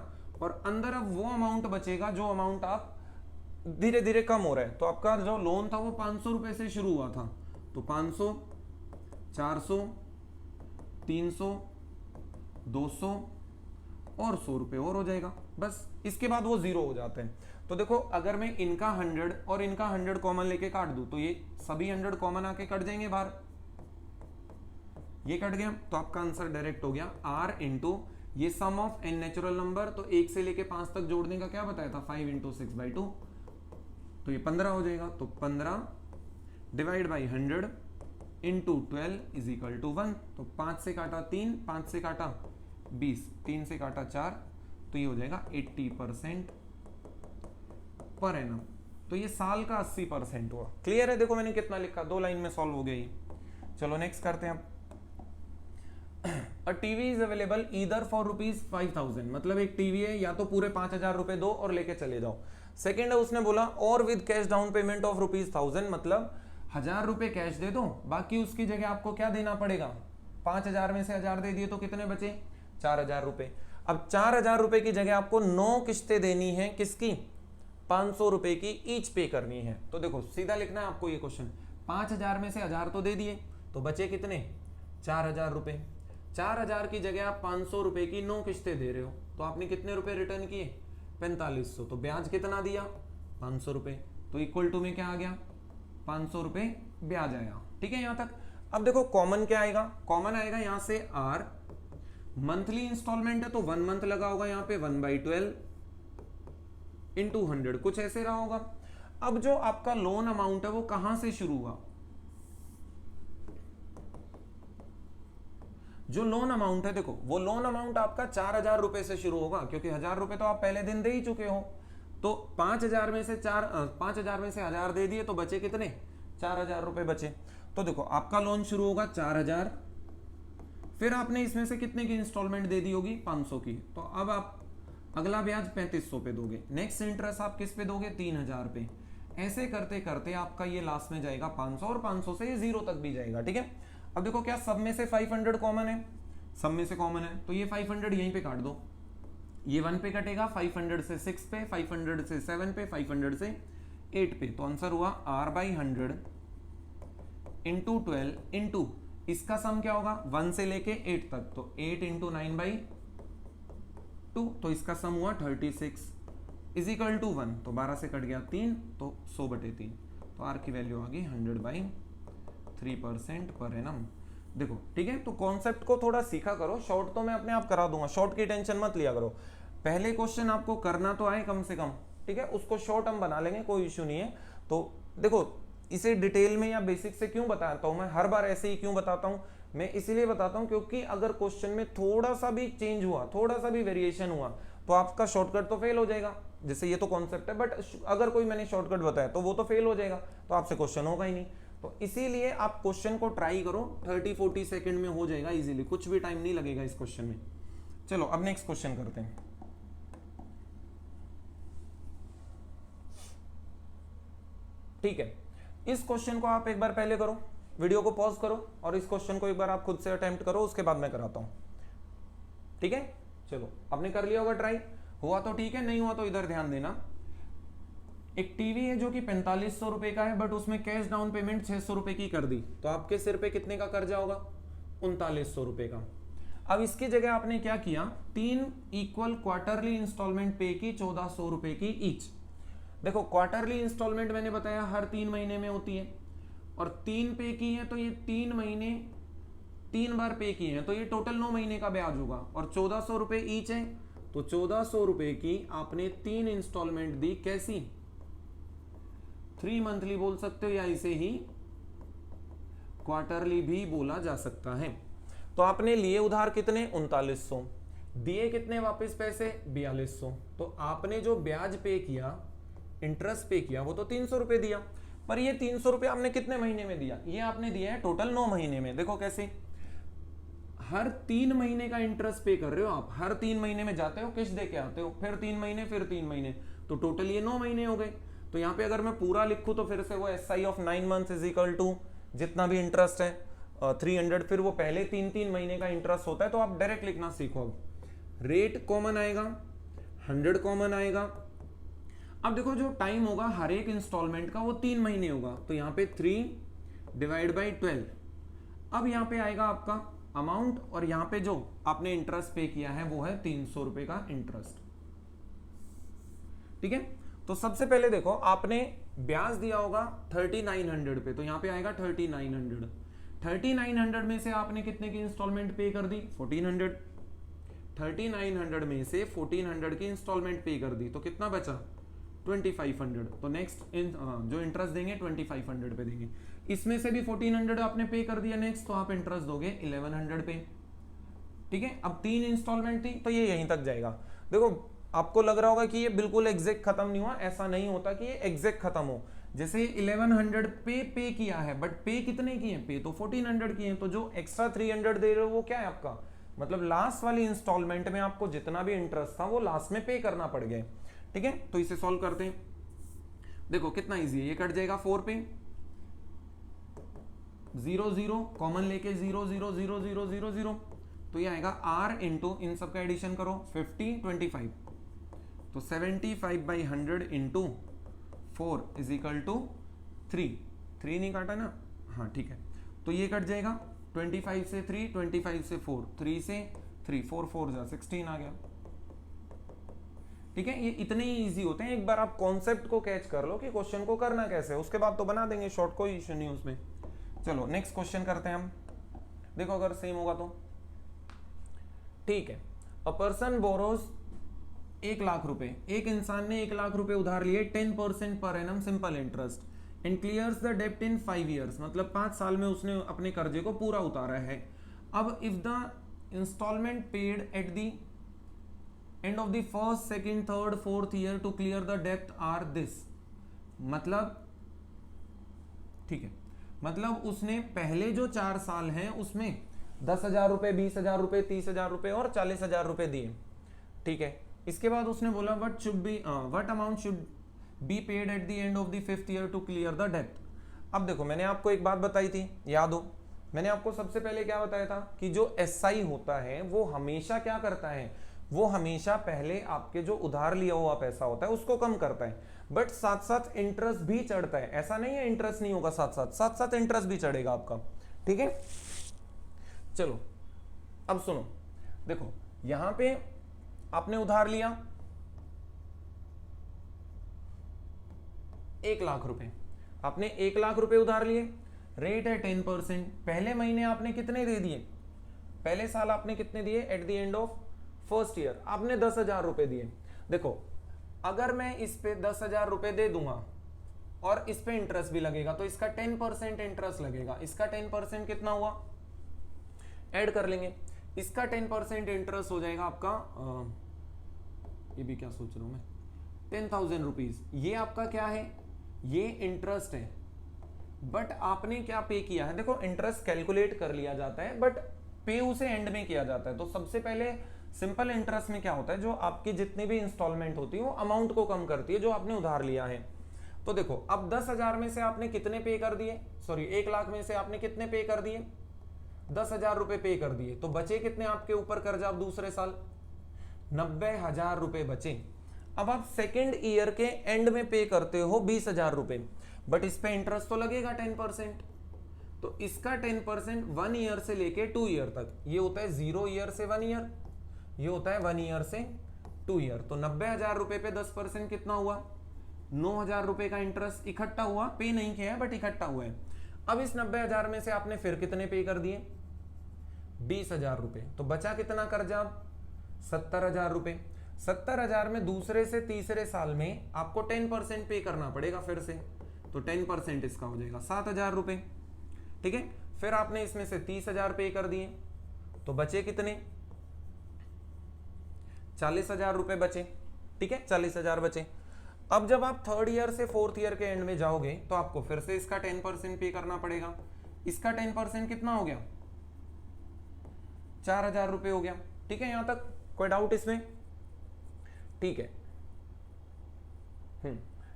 और अंदर अब वो अमाउंट बचेगा जो अमाउंट आप धीरे धीरे कम हो रहा है। तो आपका जो लोन था वो 500 रुपए से शुरू हुआ था, तो 500, 400, 300, 200 और 100 रुपए और हो जाएगा, बस। इसके बाद वो जीरो हो जाते हैं। तो देखो अगर मैं इनका 100 और इनका 100 कॉमन लेके काट दूं, तो ये सभी 100 कॉमन आके कट जाएंगे बाहर, ये कट गया, तो आपका आंसर डायरेक्ट हो गया R इंटू ये सम ऑफ n नेचुरल नंबर, तो 1 से लेके 5 तक जोड़ने का क्या बताया था? 5 × 6/2, तो ये 15 हो जाएगा। तो 15 divide by 100 into 12 is equal to 1। तो 5 से काटा 3, 5 से काटा 20, 3 से काटा 4, तो ये हो जाएगा 80% पर एनम। तो ये साल का 80% हुआ। क्लियर है? देखो मैंने कितना लिखा, 2 लाइन में सॉल्व हो गया ये। चलो नेक्स्ट करते हैं। A TV is available either for ₹5000, मतलब एक टीवी है, या तो पूरे 5000 रुपए दो और लेके चले जाओ। सेकेंड है उसने बोला और with cash down payment of ₹1000, मतलब 1000 रुपए कैश दे दो, बाकी उसकी जगह आपको क्या देना पड़ेगा? 5000 में से 1000 दे दिए तो कितने बचे? 4000 रुपए। अब 4000 रुपए की जगह आपको 9 किस्तें देनी है, किसकी? 500 रुपए की ईच पे करनी है। तो देखो सीधा लिखना है आपको ये क्वेश्चन, 5000 में से 1000 तो दे दिए, तो बचे कितने? 4000 रुपए। 4000 की जगह आप 500 रुपए की 9 किस्तें दे रहे हो, तो आपने कितने रुपए रिटर्न किए? 4500। तो ब्याज कितना दिया? 500 रुपए। तो इक्वल टू में क्या आ गया? 500 रुपए ब्याज आया। ठीक है यहाँ तक? अब देखो कॉमन क्या आएगा? कॉमन आएगा यहाँ से R, मंथली इंस्टॉलमेंट है तो 1 मंथ लगा होगा यहाँ पे, 1/12 इंटू 100, कुछ ऐसे रहा होगा। अब जो आपका लोन अमाउंट है वो कहां से शुरू हुआ? जो लोन अमाउंट है, देखो वो लोन अमाउंट आपका 4000 रुपए से शुरू होगा, क्योंकि 1000 रुपए तो आप पहले दिन दे ही चुके हो। तो 5000 में से 1000 दे दिए, तो बचे कितने? 4000 रुपए बचे। तो देखो आपका लोन शुरू होगा 4000, फिर आपने इसमें से कितने की इंस्टॉलमेंट दे दी होगी? 500 की। तो अब आप अगला ब्याज 3500 पे दोगे, नेक्स्ट इंटरेस्ट आप किस पे दोगे? 3000 पे। ऐसे करते करते आपका ये लास्ट में जाएगा 500, और 500 से ये 0 तक भी जाएगा। ठीक है? अब देखो क्या सब में से 500 कॉमन है? सब में से कॉमन है, तो ये 500 यहीं पे काट दो, ये 1 पे कटेगा, 500 से 6 पे, 500 से 7 पे, 500 से 8 पे। तो आंसर हुआ R/100 इंटू 12 इंटू इसका सम क्या होगा? 1 से लेके 8 तक, तो 8 इंटू 9/2, तो इसका सम हुआ 36 इज इक्वल टू 1। तो 12 से कट गया 3, तो 100/3। तो R की वैल्यू आ गई 100/3% पर एनम। देखो ठीक है? तो कॉन्सेप्ट को थोड़ा सीखा करो, शॉर्ट तो मैं अपने आप करा दूंगा, शॉर्ट की टेंशन मत लिया करो। पहले क्वेश्चन आपको करना तो आए कम से कम, ठीक है? उसको शॉर्ट हम बना लेंगे, कोई इश्यू नहीं है। तो देखो इसे डिटेल में या बेसिक से क्यों बताता हूं मैं, हर बार ऐसे ही क्यों बताता हूं मैं? इसीलिए बताता हूं क्योंकि अगर क्वेश्चन में थोड़ा सा भी चेंज हुआ, थोड़ा सा भी वेरिएशन हुआ, तो आपका शॉर्टकट तो फेल हो जाएगा। जैसे ये तो कॉन्सेप्ट है, बट अगर कोई मैंने शॉर्टकट बताया तो वो तो फेल हो जाएगा, तो आपसे क्वेश्चन होगा ही नहीं। तो इसीलिए आप क्वेश्चन को ट्राई करो, 30-40 सेकंड में हो जाएगा इजीली, कुछ भी टाइम नहीं लगेगा इस क्वेश्चन में। चलो अब नेक्स्ट क्वेश्चन करते हैं। ठीक है, इस क्वेश्चन को आप एक बार पहले करो, वीडियो को पॉज करो और इस क्वेश्चन को एक बार आप खुद से अटेम्प्ट करो, उसके बाद मैं कराता हूं। ठीक है? चलो आपने कर लिया होगा ट्राई, हुआ तो ठीक है, नहीं हुआ तो इधर ध्यान देना। एक टीवी है जो कि 4500 रुपए का है, बट उसमें कैश डाउन पेमेंट 600 रुपए की कर दी, तो आपके सिर पे कितने का कर्जा होगा? 3900 रुपए का। अब इसकी जगह आपने क्या किया, 3 इक्वल क्वार्टरली इंस्टॉलमेंट पे की 1400 रुपए की ईच। देखो क्वार्टरली इंस्टॉलमेंट मैंने बताया हर 3 महीने में होती है, और 3 पे की है तो ये 3 महीने 3 बार पे किए हैं, तो ये टोटल 9 महीने का ब्याज होगा, और 1400 रुपए ईच है, तो 1400 रुपए की आपने 3 इंस्टॉलमेंट दी। कैसी? 3 मंथली बोल सकते हो, या इसे ही क्वार्टरली भी बोला जा सकता है। तो आपने लिए उधार कितने? 3900, दिए कितने वापस पैसे? 4200। तो आपने जो ब्याज पे किया, इंटरेस्ट पे किया, वो तो 300 रुपए दिया, पर ये 300 रुपए आपने कितने महीने में दिया? ये आपने दिया है टोटल 9 महीने में। देखो कैसे, हर 3 महीने का इंटरेस्ट पे कर रहे हो आप, हर 3 महीने में जाते हो, किस्त दे के आते हो, फिर 3 महीने, फिर 3 महीने, तो टोटल ये 9 महीने हो गए। तो यहाँ पे अगर मैं पूरा लिखूं तो फिर से वो SI of 9 months is equal to जितना भी इंटरेस्ट है 300, फिर वो पहले 3 महीने का इंटरेस्ट होता है। तो आप डायरेक्ट लिखना सीखो। अब रेट कॉमन आएगा, 100 कॉमन आएगा। अब देखो जो टाइम होगा हर एक इंस्टॉलमेंट का वो 3 महीने होगा, तो यहाँ पे 3 डिवाइड बाई 12। अब यहाँ पे आएगा आपका अमाउंट, और यहाँ पे जो आपने इंटरेस्ट पे किया है वो है 300 रुपए का इंटरेस्ट। ठीक है, तो सबसे पहले देखो आपने ब्याज दिया होगा 3900 पे, तो यहाँ पे आएगा 3900। 3900 में से आपने कितने की इंस्टॉलमेंट पे कर दी? 1400। 3900 में से 1400 की इंस्टॉलमेंट पे कर दी, तो कितना बचा? 2500। तो नेक्स्ट जो इंटरेस्ट देंगे 2500 पे देंगे। इसमें से भी 1400 आपने पे कर दिया नेक्स्ट, तो आप इंटरेस्ट दोगे 1100 पे। ठीक है, अब 3 इंस्टॉलमेंट थी तो ये यहीं तक जाएगा। देखो आपको लग रहा होगा कि ये बिल्कुल एग्जैक्ट खत्म नहीं हुआ, ऐसा नहीं होता कि ये एग्जैक्ट खत्म हो। जैसे 1100 पे किया है, बट पे कितने किए? पे तो 1400 किए, तो जो एक्स्ट्रा 300 दे रहे हो वो क्या है आपका? मतलब लास्ट वाली इंस्टॉलमेंट में आपको जितना भी इंटरेस्ट था वो लास्ट में पे करना पड़ गया। ठीक है, तो इसे सॉल्व करते हैं। देखो कितना इजी है, ये कट जाएगा 4 पे, 0 0 कॉमन लेके 0 0 0 0 0 0, तो ये आएगा R इंटू, इन सबका एडिशन करो 50 25, तो 75/100 इंटू 4 इज इक्वल टू 3 नहीं काटा ना? हाँ ठीक है, तो ये कट जाएगा 25 से 3, 25 से 4, 3 से 3, 4 4 जा 16 आ गया। ठीक है, ये इतने ही इजी होते हैं। एक बार आप कॉन्सेप्ट को कैच कर लो कि क्वेश्चन को करना कैसे है, उसके बाद तो बना देंगे शॉर्ट, कोई इश्यू नहीं उसमें। चलो नेक्स्ट क्वेश्चन करते हैं हम। देखो अगर सेम होगा तो ठीक है। अ पर्सन बोरोज 1 लाख रुपए, एक इंसान ने 1 लाख रुपए उधार लिए 10% per annum simple interest and clears the डेब्ट इन 5 ईयर्स, मतलब 5 साल में उसने अपने कर्जे को पूरा उतारा है। अब if the instalment paid at the end of the first, second, third, fourth year to clear the डेब्ट आर दिस, मतलब ठीक है, मतलब उसने पहले जो 4 साल हैं उसमें 10,000 रुपए, 20,000 रुपए, 30,000 रुपए और 40,000 रुपए दिए। ठीक है, इसके बाद उसने बोला what amount should be paid at the end of the 5th year to clear the डेब्ट। अब देखो मैंने आपको एक बात बताई थी, याद हो, मैंने आपको सबसे पहले क्या बताया था कि जो SI होता है वो हमेशा क्या करता है, वो हमेशा पहले आपके जो उधार लिया हुआ पैसा होता है उसको कम करता है, बट साथ साथ इंटरेस्ट भी चढ़ता है। ऐसा नहीं है इंटरेस्ट नहीं होगा, साथ साथ इंटरेस्ट भी चढ़ेगा आपका। ठीक है, चलो अब सुनो, देखो यहां पे आपने उधार लिया 1 लाख रुपए, आपने 1 लाख रुपए उधार लिए, रेट है 10%। पहले महीने आपने कितने दे दिए? पहले साल आपने कितने दिए? Eight the end of first year आपने 10,000 रुपए दिए। देखो अगर मैं इस पे 10,000 रुपए दे दूंगा और इस पे इंटरेस्ट भी लगेगा, तो इसका 10% इंटरेस्ट लगेगा। इसका 10% कितना हुआ? ऐड कर लेंगे, इसका 10% इंटरेस्ट हो जाएगा आपका ये भी क्या सोच रहा हूं मैं, 10,000 रुपीज। ये आपका क्या है? ये इंटरेस्ट है, बट आपने क्या पे किया है? देखो इंटरेस्ट कैलकुलेट कर लिया जाता है, बट पे उसे एंड में किया जाता है। तो सबसे पहले सिंपल इंटरेस्ट में क्या होता है, जो आपकी जितनी भी इंस्टॉलमेंट होती है वो अमाउंट को कम करती है जो आपने उधार लिया है। तो देखो अब 10,000 में से आपने कितने पे कर दिए, सॉरी 1 लाख में से आपने कितने पे कर दिए? 10,000 रुपए पे कर दिए, तो बचे कितने आपके ऊपर कर्जा अब दूसरे साल? 90,000 रुपए बचे। अब आप सेकेंड ईयर के एंड में पे करते हो 20,000 रुपए, बट इस पे इंटरेस्ट तो लगेगा 10%। तो इसका 10% 1 ईयर से लेके 2 ईयर तक, ये होता है 0 ईयर से 1 ईयर, ये होता है 1 ईयर से 2 ईयर। तो 90,000 रुपए पे 10% कितना हुआ, 9,000 रुपए का इंटरेस्ट इकट्ठा हुआ, पे नहीं किया है बट इकट्ठा हुआ है। अब इस 90,000 में से आपने फिर कितने पे कर दिए, 20,000 रुपए, तो बचा कितना कर्जा, 70,000 रुपए। 70,000 में दूसरे से तीसरे साल में आपको 10% पे करना पड़ेगा फिर से, तो 10% इसका हो जाएगा 7,000 रुपए, ठीक है। फिर आपने इसमें से 30,000 पे कर दिए, तो बचे कितने, 40,000 रुपए बचे, ठीक है, 40,000 बचे। अब जब आप 3rd ईयर से 4th ईयर के एंड में जाओगे तो आपको फिर से इसका 10% पे करना पड़ेगा। इसका 10% कितना हो गया, 4,000 रुपए हो गया, ठीक है। यहां तक कोई डाउट इसमें, ठीक है,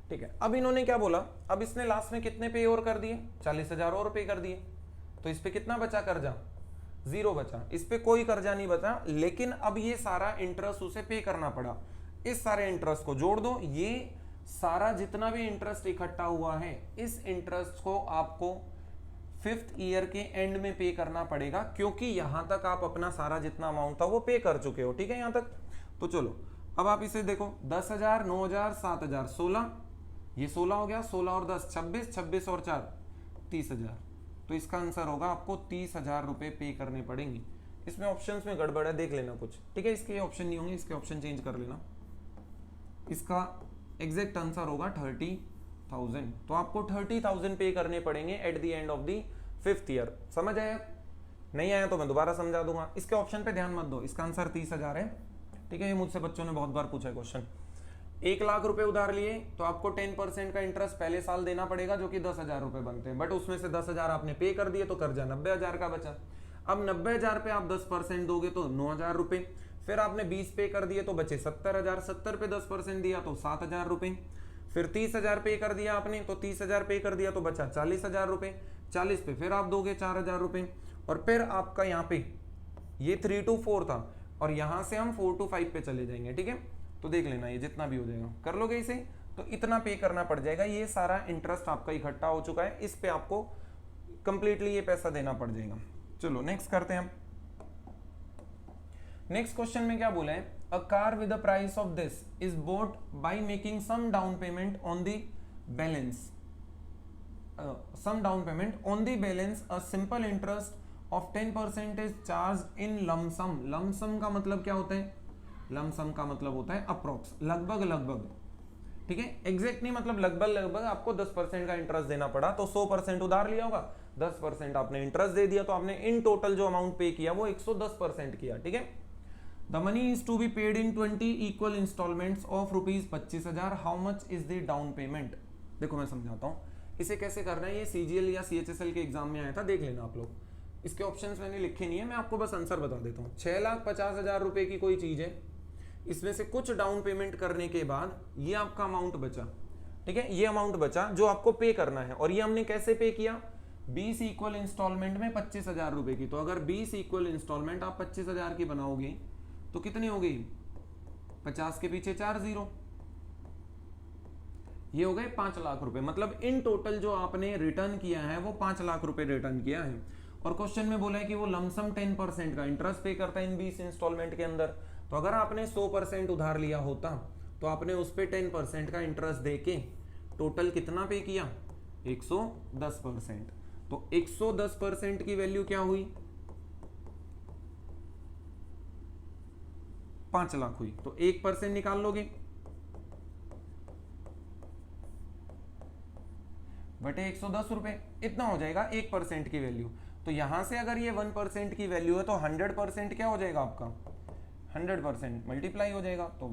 ठीक है। अब इन्होंने क्या बोला, अब इसने लास्ट में कितने पे और कर दिए, 40,000 और पे कर दिए, तो इस पे कितना बचा कर्जा, 0 बचा, इस पे कोई कर्जा नहीं बचा। लेकिन अब ये सारा इंटरेस्ट उसे पे करना पड़ा, इस सारे इंटरेस्ट को जोड़ दो, ये सारा जितना भी इंटरेस्ट इकट्ठा हुआ है, इस इंटरेस्ट को आपको 5th ईयर के एंड में पे करना पड़ेगा, क्योंकि यहां तक आप अपना सारा जितना अमाउंट था वो पे कर चुके हो, ठीक है यहां तक। तो चलो अब आप इसे देखो, 10,000, 9,000, 7,000, 16, ये 16 हो गया, 16 और 10 26, 26 और 4 30,000। तो इसका आंसर होगा आपको 30,000 रुपए पे करने पड़ेंगे। इसमें ऑप्शंस में गड़बड़ है, देख लेना कुछ, ठीक है। इसके ऑप्शन नहीं होंगे, इसके ऑप्शन चेंज कर लेना। इसका एग्जैक्ट आंसर होगा 30,000। तो आपको 30,000 पे करने पड़ेंगे eight the end of the 5th year. समझ आया, नहीं आया तो मैं दोबारा समझा दूंगा। इसके ऑप्शन पे ध्यान मत दो, इसका आंसर 30,000 है, ठीक है। ये मुझसे बच्चों ने बहुत बार पूछा है क्वेश्चन। 1 लाख रुपए उधार लिए तो आपको 10% का इंटरेस्ट पहले साल देना पड़ेगा, जो कि 10,000 रुपए बनते हैं, बट उसमें से 10,000 आपने पे कर दिए तो कर्जा 90,000 का बचा। अब 90,000 पे आप 10% दोगे तो 9,000 रुपए, फिर आपने 20 पे कर दिए तो बचे 70,000, 70 पे 10% दिया तो 7,000 रुपए, फिर 30,000 पे कर दिया आपने तो 30,000 पे कर दिया तो बचा 40,000 रुपए, 40 पे फिर आप दोगे 4,000 रुपए, और फिर आपका यहाँ पे ये 3 to 4 था, और यहां से हम 4 to 5 पे चले जाएंगे, ठीक है। तो देख लेना ये जितना भी हो जाएगा, कर लोगे इसे, तो इतना पे करना पड़ जाएगा। ये सारा इंटरेस्ट आपका इकट्ठा हो चुका है, इस पे आपको कंप्लीटली ये पैसा देना पड़ जाएगा। चलो नेक्स्ट करते हैं हम। नेक्स्ट क्वेश्चन में क्या बोला है, a car with the price of this is bought by making some down payment on the balance, some down payment on the balance, a simple interest of 10% is charged in lump sum। lump sum का मतलब क्या होता है, lump sum का मतलब होता है approx, लगभग लगभग, ठीक है। एग्जैक्ट नहीं, मतलब लगभग लगभग आपको 10% का इंटरेस्ट देना पड़ा, तो 100% उधार लिया होगा, 10% आपने इंटरेस्ट दे दिया, तो आपने इन टोटल जो अमाउंट पे किया वो 110% किया, ठीक है। The money is to be paid in 20 equal instalments of ₹25,000। How much is the down payment. देखो मैं समझाता हूँ इसे कैसे करना है। ये CGL या CHSL के एग्जाम में आया था, देख लेना आप लोग। इसके ऑप्शंस मैंने लिखे नहीं है, मैं आपको बस आंसर बता देता हूँ। 6,50,000 रुपए की कोई चीज है, इसमें से कुछ डाउन पेमेंट करने के बाद ये आपका अमाउंट बचा, ठीक है, ये अमाउंट बचा जो आपको पे करना है। और ये हमने कैसे पे किया, 20 इक्वल इंस्टॉलमेंट में 25,000 रुपए की। तो अगर 20 इक्वल इंस्टॉलमेंट आप 25,000 की बनाओगे तो कितनी हो गई, 50 के पीछे 4 0, ये हो गए 5 लाख रुपए। मतलब इन टोटल जो आपने रिटर्न किया है वो 5 लाख रुपए रिटर्न किया है। और क्वेश्चन में बोला है कि वो लमसम 10% का इंटरेस्ट पे करता है इन 20 इंस्टॉलमेंट के अंदर। तो अगर आपने 100% उधार लिया होता तो आपने उस पे 10% का इंटरेस्ट देके टोटल कितना पे किया, 110%। तो 110% की वैल्यू क्या हुई, 5 लाख हुई। तो 1% निकाल लोगे, बटे 110 रुपए, इतना हो जाएगा 1% की वैल्यू। तो यहां से अगर ये 1% की वैल्यू है तो 100% क्या हो जाएगा आपका, 100% मल्टीप्लाई हो जाएगा। तो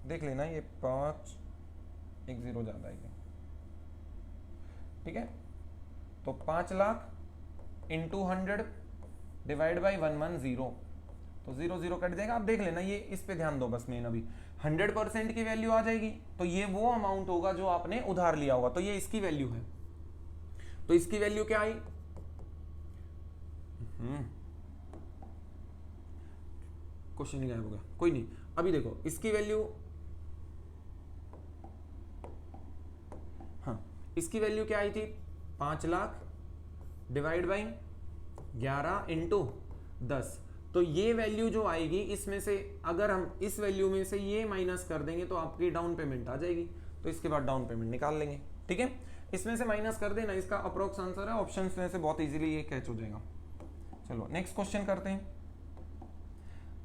देख लेना ये 5 1 0 ज्यादा है, ठीक है। तो 5 लाख इंटू 100 डिवाइड बाई 110, तो 0 0 कट जाएगा। आप देख लेना, ये इस पे ध्यान दो बस मेन। अभी 100% की वैल्यू आ जाएगी तो ये वो अमाउंट होगा जो आपने उधार लिया होगा, तो ये इसकी वैल्यू है। तो इसकी वैल्यू क्या आई, क्वेश्चन ही गायब हो गया, कोई नहीं। अभी देखो इसकी वैल्यू, हाँ इसकी वैल्यू क्या आई थी, 5 लाख डिवाइड बाई 11 इंटू 10। तो ये वैल्यू जो आएगी इसमें से अगर हम इस वैल्यू में से ये माइनस कर देंगे तो आपकी डाउन पेमेंट आ जाएगी, तो इसके बाद डाउन पेमेंट निकाल लेंगे। ठीक है, इसमें से माइनस कर देना, इसका अप्रोक्स आंसर है, ऑप्शन में से बहुत इजीली ये कैच हो जाएगा। चलो नेक्स्ट क्वेश्चन करते हैं।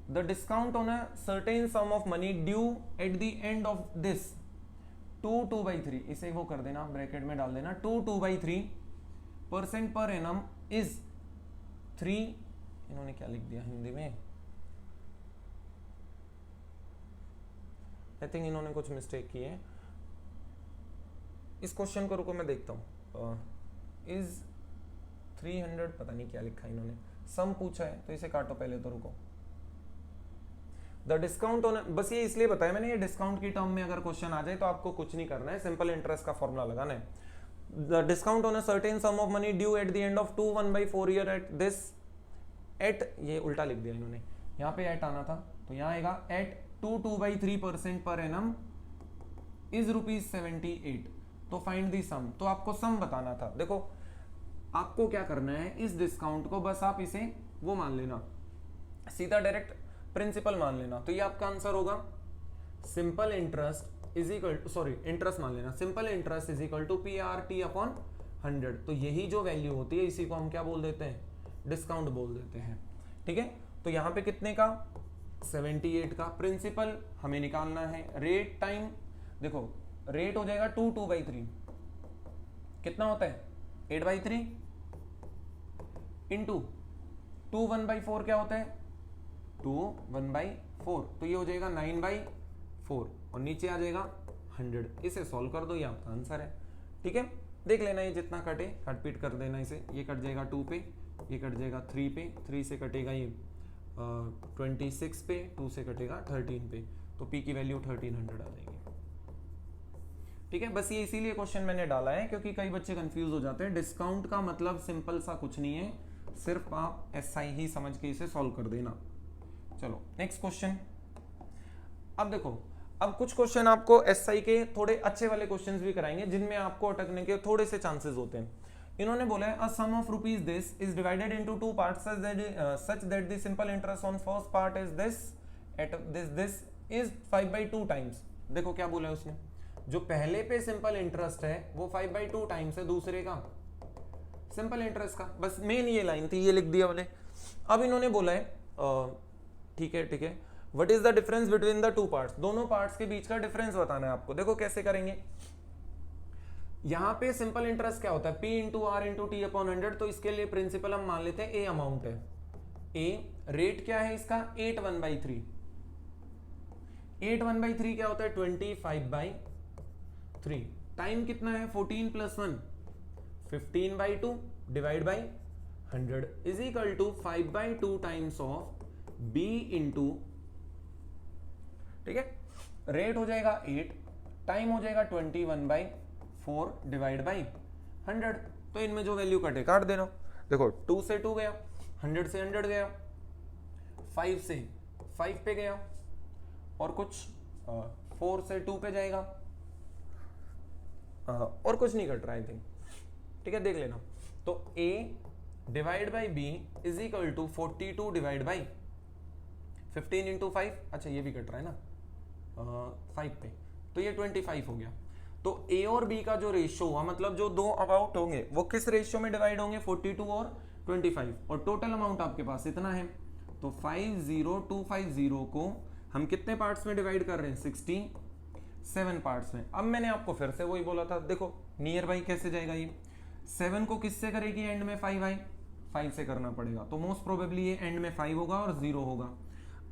The discount on a certain sum of money due at the end of this 2/3, इसे वो कर देना ब्रैकेट में डाल देना, 2/3% पर एनम इज 3, इन्होंने क्या लिख दिया हिंदी में, आई थिंक इन्होंने कुछ मिस्टेक की है। इस क्वेश्चन को रुको मैं देखता हूँ। इज 300 पता नहीं क्या लिखा इन्होंने, सम पूछा है तो इसे काटो पहले तो, रुको। द डिस्काउंट ऑन, बस ये इसलिए बताया मैंने, ये डिस्काउंट की टर्म में अगर क्वेश्चन आ जाए तो आपको कुछ नहीं करना है, सिंपल इंटरेस्ट का फॉर्मूला लगाना है। The discount on a certain sum of money due at the end of 1/4 year at this, at, ये उल्टा लिख दिया इन्होंने, यहाँ पे एट आना था तो यहाँ आएगा एट 2/3% पर एनम इज ₹78। तो फाइंड दी सम, तो आपको सम बताना था। देखो आपको क्या करना है, इस डिस्काउंट को बस आप इसे वो मान लेना, सीधा डायरेक्ट प्रिंसिपल मान लेना, तो ये आपका आंसर होगा simple interest is equal to, sorry interest मान लेना, simple interest is equal to PRT/100। तो यही जो वैल्यू होती है इसी को हम क्या बोल देते हैं, डिस्काउंट बोल देते हैं। ठीक है, तो यहाँ पे कितने का, 78 का। प्रिंसिपल हमें निकालना है, रेट टाइम, देखो रेट हो जाएगा 2/3, कितना होता है 8/3 इंटू 2/1/4 क्या होता है 2/1/4, तो ये हो जाएगा 9/4 और नीचे आ जाएगा 100। इसे सॉल्व कर दो, ये आपका आंसर है। ठीक है, देख लेना ये जितना कटे काट पीट कर देना इसे, ये कट जाएगा 2 पे, ये कट जाएगा 3 पे, 3 से कटेगा ये 26 पे, 2 से कटेगा 13 पे, तो P की वैल्यू 1300 आ जाएगी। ठीक है, बस ये इसीलिए क्वेश्चन मैंने डाला है क्योंकि कई बच्चे कंफ्यूज हो जाते हैं। डिस्काउंट का मतलब सिंपल सा कुछ नहीं है, सिर्फ आप SI ही समझ के इसे सॉल्व कर देना। चलो नेक्स्ट क्वेश्चन। अब देखो, अब कुछ क्वेश्चन आपको SI के थोड़े अच्छे वाले क्वेश्चंस भी कराएंगे जिनमें आपको अटकने के थोड़े से चांसेस होते हैं। इन्होंने बोला है a sum of rupees this is divided into 2 parts such that the simple interest on first part is this at this is 5/2 times. देखो क्या बोला है उसने, जो पहले पे सिंपल इंटरेस्ट है वो 5/2 टाइम्स है दूसरे का सिंपल इंटरेस्ट का। बस मेन ये लाइन थी, ये लिख दिया मैंने। अब इन्होंने बोला है ठीक है, what is the difference between the 2 parts, दोनों पार्ट्स के बीच का डिफरेंस बताना है आपको। देखो कैसे करेंगे, यहां पे सिंपल इंटरेस्ट क्या होता है P into R into T/100, तो इसके लिए प्रिंसिपल हम मान लेते हैं A अमाउंट है, A रेट क्या है इसका 8/1/3, 8/1/3 क्या होता है 25/3, टाइम कितना है 14 + 1 15/2 divide by 100 is equal to 5/2 times of B into, ठीक है, रेट हो जाएगा 8, टाइम हो जाएगा 21/4 डिवाइड बाई 100। तो इनमें जो वैल्यू कटे काट देना। देखो 2 से 2 गया, 100 से 100 गया, 5 से 5 पे गया और कुछ 4 से 2 पे जाएगा और कुछ नहीं कट रहा आई थिंक। ठीक है, देख लेना। तो A divide by B is equal to 42 divide by 15 into 5, अच्छा ये भी कट रहा है ना 5 पे, तो ये 25 हो गया। तो A और B का जो रेशियो हुआ, मतलब जो दो अमाउंट होंगे वो किस रेशियो में डिवाइड होंगे 42 और 25, और टोटल अमाउंट आपके पास इतना है। तो 50250 को हम कितने पार्ट्स में डिवाइड कर रहे हैं 67 पार्ट्स में। अब मैंने आपको फिर से वही बोला था, देखो नियर बाई कैसे जाएगा, ये 7 को किससे करेगी एंड में 5 आई, 5 से करना पड़ेगा, तो मोस्ट प्रोबेबली ये एंड में 5 होगा और 0 होगा।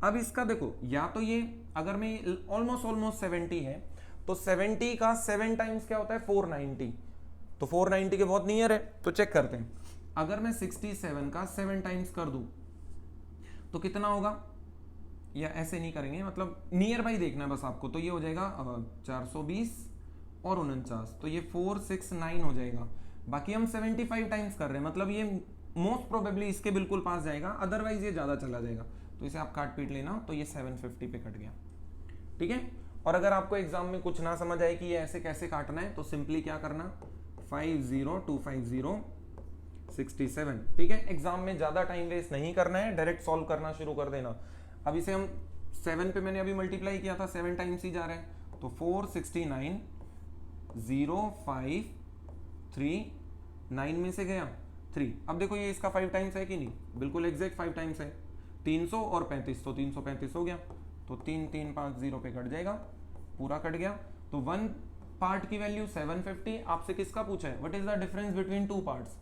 अब इसका देखो, या तो ये अगर मैं ऑलमोस्ट 70 है तो 70 का 7 टाइम्स क्या होता है 490, तो 490 के बहुत नियर है, तो चेक करते हैं। अगर मैं 67 का 7 टाइम्स कर दूं तो कितना होगा, या ऐसे नहीं करेंगे, मतलब नियर बाई देखना है बस आपको। तो ये हो जाएगा 420 और 49, तो ये 469 हो जाएगा। बाकी हम 75 टाइम्स कर रहे हैं, मतलब ये मोस्ट प्रोबेबली इसके बिल्कुल पास जाएगा, अदरवाइज ये ज्यादा चला जाएगा। तो इसे आप काट पीट लेना, तो ये 750 पे कट गया। ठीक है, और अगर आपको एग्जाम में कुछ ना समझ आए कि ये ऐसे कैसे काटना है, तो सिंपली क्या करना 50250 67। ठीक है, एग्जाम में ज्यादा टाइम वेस्ट नहीं करना है, डायरेक्ट सॉल्व करना शुरू कर देना। अब इसे हम 7 पे मैंने अभी मल्टीप्लाई किया था, 7 टाइम्स ही जा रहा है, तो 469 0539 में से गया 3। अब देखो ये इसका 5 टाइम्स है कि नहीं, बिल्कुल एग्जैक्ट 5 टाइम्स है। 300 और 35, तो 335 हो गया, तो 3350 पे कट जाएगा, पूरा कट गया। तो 1 पार्ट की वैल्यू 750। आपसे किसका पूछा है, what is the difference between 2 parts,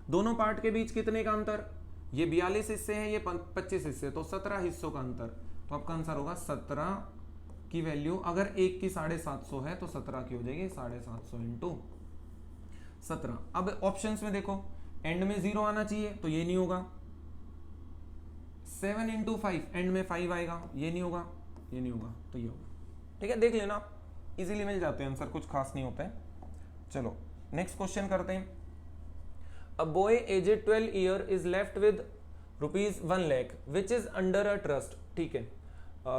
दोनों पार्ट के बीच कितने का अंतर, ये 42 हिस्से हैं, ये 25 हिस्से, तो 17 हिस्सों का अंतर। तो आपका आंसर होगा 17 की वैल्यू, अगर एक की 750 है तो 17 की हो जाएगी 750 इंटू 17। अब ऑप्शंस में देखो, एंड में 0 आना चाहिए, तो ये नहीं होगा। 7 इंटू 5, एंड में 5 आएगा, ये नहीं होगा, ये नहीं होगा, तो ये होगा। ठीक है, देख लेना, इजीली मिल जाते हैं आंसर, कुछ खास नहीं होता है। चलो नेक्स्ट क्वेश्चन करते हैं। A boy aged 12 year is left with rupees 1 lakh which is under a trust. ठीक है,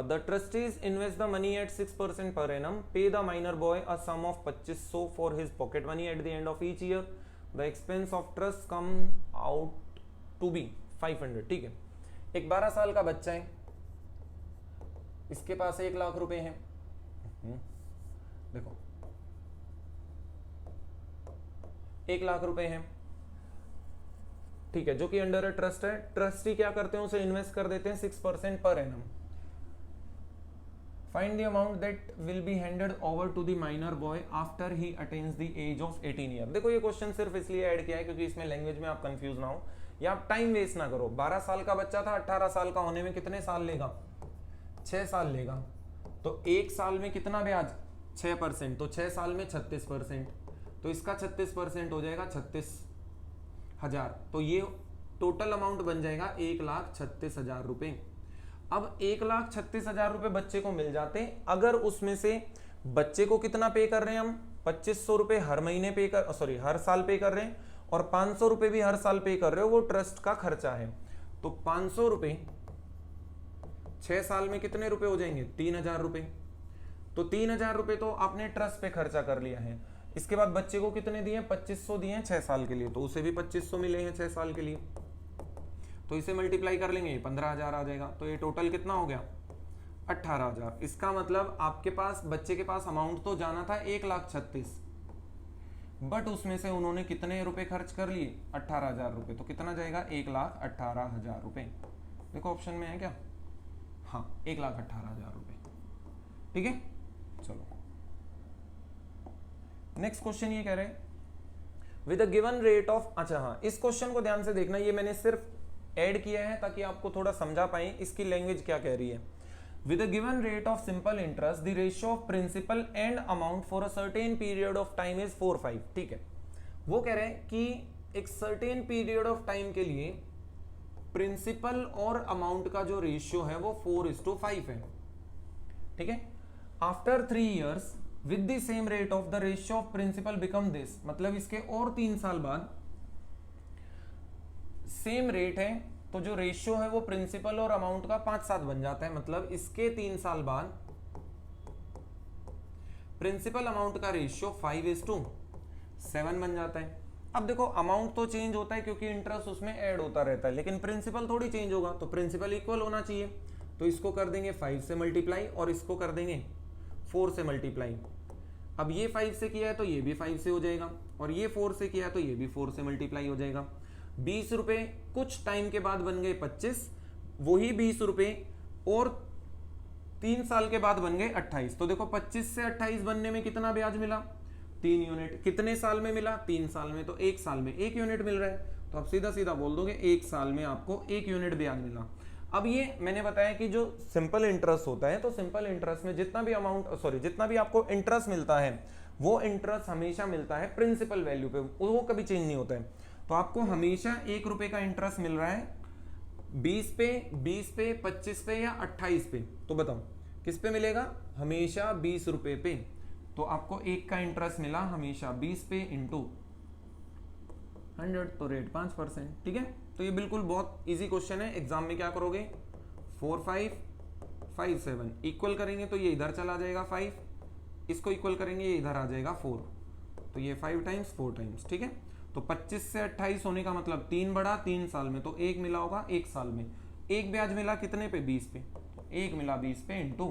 the trustees invest the money at 6% per annum, pay the minor boy a sum of 2500 for his pocket money at the end of each year. The expense of trust come out to be 500. ठीक है, एक 12 साल का बच्चा है, इसके पास 1 लाख रुपए हैं। देखो 1 लाख रुपए हैं, ठीक है, जो कि अंडर अ ट्रस्ट है। ट्रस्टी क्या करते हैं, उसे इन्वेस्ट कर देते हैं 6% per annum. Find the amount that will be handed over to the minor boy after he attains the age of 18 year. देखो ये क्वेश्चन सिर्फ इसलिए ऐड किया है क्योंकि इसमें लैंग्वेज में आप कंफ्यूज ना हो या आप टाइम वेस्ट ना करो। 12 साल का बच्चा था, 18 साल का होने में कितने साल लेगा, 6 साल लेगा। तो 1 साल में कितना ब्याज, 6%, तो 6 साल में 36%, तो इसका 36% हो जाएगा 36,000। तो ये टोटल अमाउंट बन जाएगा 1,36,000 रुपए। अब 1,36,000 रुपए बच्चे को मिल जाते अगर उसमें से बच्चे को कितना पे कर रहे हैं हम, 2500 रुपए हर महीने पे कर, सॉरी हर साल पे कर रहे हैं, और 500 रुपए भी हर साल पे कर रहे हो, वो ट्रस्ट का खर्चा है। तो 500 रुपए 6 साल में कितने रुपए हो जाएंगे, 3,000 रुपए। तो 3,000 रुपए तो आपने ट्रस्ट पे खर्चा कर लिया है। इसके बाद बच्चे को कितने दिए, 2500 दिए 6 साल के लिए, तो उसे भी 2500 मिले हैं 6 साल के लिए। तो इसे मल्टीप्लाई कर लेंगे, 15,000 आ जाएगा। तो ये टोटल कितना हो गया, 18,000। इसका मतलब आपके पास बच्चे के पास अमाउंट तो जाना था 1,36,000, बट उसमें से उन्होंने कितने रुपए खर्च कर लिए, 18,000 रुपए। तो कितना जाएगा, 1,18,000 रुपए। देखो ऑप्शन में है क्या, हाँ 1,18,000 रुपए। ठीक है, चलो नेक्स्ट क्वेश्चन ये कह रहे हैं with a given rate of, अच्छा हाँ इस क्वेश्चन को ध्यान से देखना, ये मैंने सिर्फ ऐड किया है ताकि आपको थोड़ा समझा पाए इसकी लैंग्वेज क्या कह रही है। With a given rate of simple interest the ratio of principal and amount for a certain period of time is 4/5। ठीक है, वो कह रहे हैं कि एक सर्टेन पीरियड ऑफ टाइम के लिए प्रिंसिपल और अमाउंट का जो रेशियो है वो 4:5 है। ठीक है, after 3 years with the same rate of the ratio of principal become this, मतलब इसके और 3 साल बाद सेम रेट है तो जो रेशियो है वो प्रिंसिपल और अमाउंट का 5/7 बन जाता है। मतलब इसके 3 साल बाद प्रिंसिपल अमाउंट का रेशियो 5:7 बन जाता है। अब देखो अमाउंट तो चेंज होता है क्योंकि इंटरेस्ट उसमें ऐड होता रहता है, लेकिन प्रिंसिपल थोड़ी चेंज होगा, तो प्रिंसिपल इक्वल होना चाहिए। तो इसको कर देंगे 5 से मल्टीप्लाई और इसको कर देंगे 4 से मल्टीप्लाई। अब ये 5 से किया है तो ये भी 5 से हो जाएगा, और ये 4 से किया है तो ये भी 4 से मल्टीप्लाई हो जाएगा। 20 रुपए कुछ टाइम के बाद बन गए 25, वही 20 रुपए और 3 साल के बाद बन गए 28। तो देखो 25 से 28 बनने में कितना ब्याज मिला, 3 यूनिट। कितने साल में मिला, 3 साल में, तो 1 साल में 1 यूनिट मिल रहा है। तो आप सीधा सीधा बोल दोगे 1 साल में आपको 1 यूनिट ब्याज मिला। अब ये मैंने बताया कि जो सिंपल इंटरेस्ट होता है, तो सिंपल इंटरेस्ट में जितना भी अमाउंट, सॉरी जितना भी आपको इंटरेस्ट मिलता है वो इंटरेस्ट हमेशा मिलता है प्रिंसिपल वैल्यू पे, वो कभी चेंज नहीं होता है। तो आपको हमेशा 1 रुपए का इंटरेस्ट मिल रहा है 20 पे, 20 पे, 25 पे या 28 पे। तो बताओ किस पे मिलेगा, हमेशा 20 रुपए पे। तो आपको 1 का इंटरेस्ट मिला हमेशा 20 पे इंटू 100, तो रेट 5%। ठीक है, तो ये बिल्कुल बहुत इजी क्वेश्चन है। एग्जाम में क्या करोगे, 4 5 5 7 इक्वल करेंगे तो ये इधर चला जाएगा 5, इसको इक्वल करेंगे ये इधर आ जाएगा 4, तो ये 5 टाइम्स 4 टाइम्स। ठीक है, तो 25 से 28 होने का मतलब 3 बढ़ा 3 साल में, तो 1 मिला होगा 1 साल में। एक ब्याज मिला कितने पे? 20 पे, तो 1 मिला 20 पे इंटू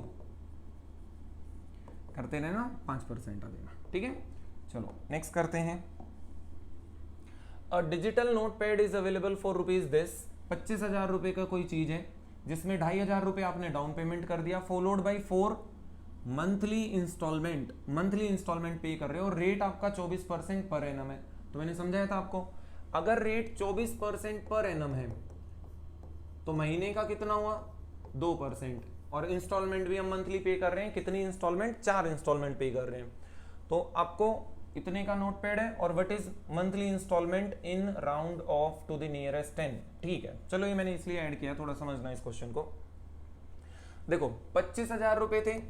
करते रहना 5% आ देना, ठीक है। चलो नेक्स्ट करते हैं। A digital note pad is available for rupees this. 25,000 रुपए का कोई चीज है जिसमें 2,500 रुपए आपने डाउन पेमेंट कर दिया, followed by 4 monthly installment. Monthly installment pay कर रहे हो, रेट आपका 24% पर एनम है। तो मैंने समझाया था आपको, अगर रेट 24% पर एनम है तो महीने का कितना हुआ? 2%। और इंस्टॉलमेंट भी हम मंथली पे कर रहे हैं, कितनी इंस्टॉलमेंट? 4 इंस्टॉलमेंट पे कर रहे हैं। तो आपको इतने का नोट पेड है, और what is monthly installment in round off to the nearest 10। ठीक है, चलो ये मैंने इसलिए ऐड किया, थोड़ा समझना इस क्वेश्चन को। देखो 25,000 रुपए थे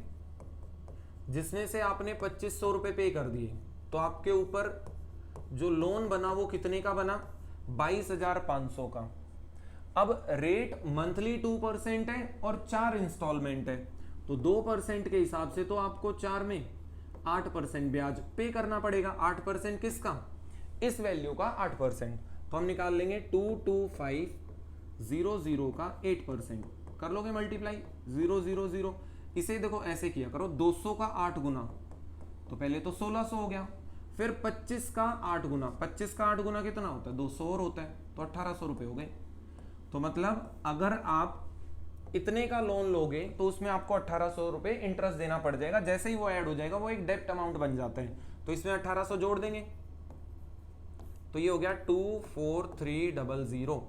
जिसमें से आपने 2,500 रुपए पे कर दिए, तो आपके ऊपर जो लोन बना वो कितने का बना? 22,500 का। अब रेट मंथली 2% है और 4 इंस्टॉलमेंट है, तो 2% के हिसाब से तो आपको 4 में 8% ब्याज पे करना पड़ेगा। 8% किसका? इस वैल्यू का 8%। तो हम निकाल लेंगे 22500 का 8%। कर लोगे मल्टीप्लाई 000। इसे देखो ऐसे किया करो, 200 का 8 गुना, तो पहले तो 1600 हो गया, फिर 25 का 8 गुना, 25 का 8 गुना कितना होता है? 200 और होता है, तो 1800 रुपए हो गए। तो मतलब अगर आप इतने का लोन लोगे तो उसमें आपको 1800 रुपए इंटरेस्ट देना पड़ जाएगा। जैसे ही वो ऐड हो जाएगा वो एक डेप्ट अमाउंट बन जाता है, तो इसमें 1800 जोड़ देंगे, तो ये हो गया 24300।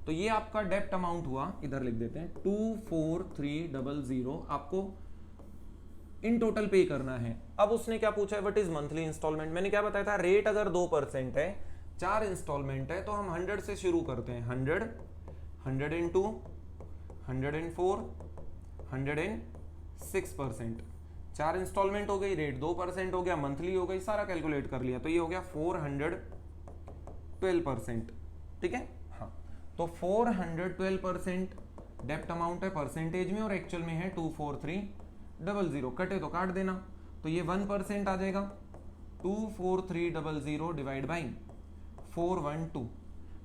तो ये आपका डेप्ट अमाउंट हुआ, इधर लिख देते हैं 24300 आपको इन टोटल पे करना है। अब उसने क्या पूछा है? What is monthly installment. मैंने क्या बताया था? रेट अगर 2% है, 4 इंस्टॉलमेंट है, तो हम 100 से शुरू करते हैं। 100, 102, 104, 106%। 4 इंस्टॉलमेंट हो गई, रेट 2% हो गया, मंथली हो गई, सारा कैलकुलेट कर लिया, तो ये हो गया 412%। ठीक है, हाँ। तो 412% डेप्ट अमाउंट है परसेंटेज में, और एक्चुअल में है 24300। कटे तो काट देना, तो ये 1% आ जाएगा। 24300 डिवाइड बाई 412,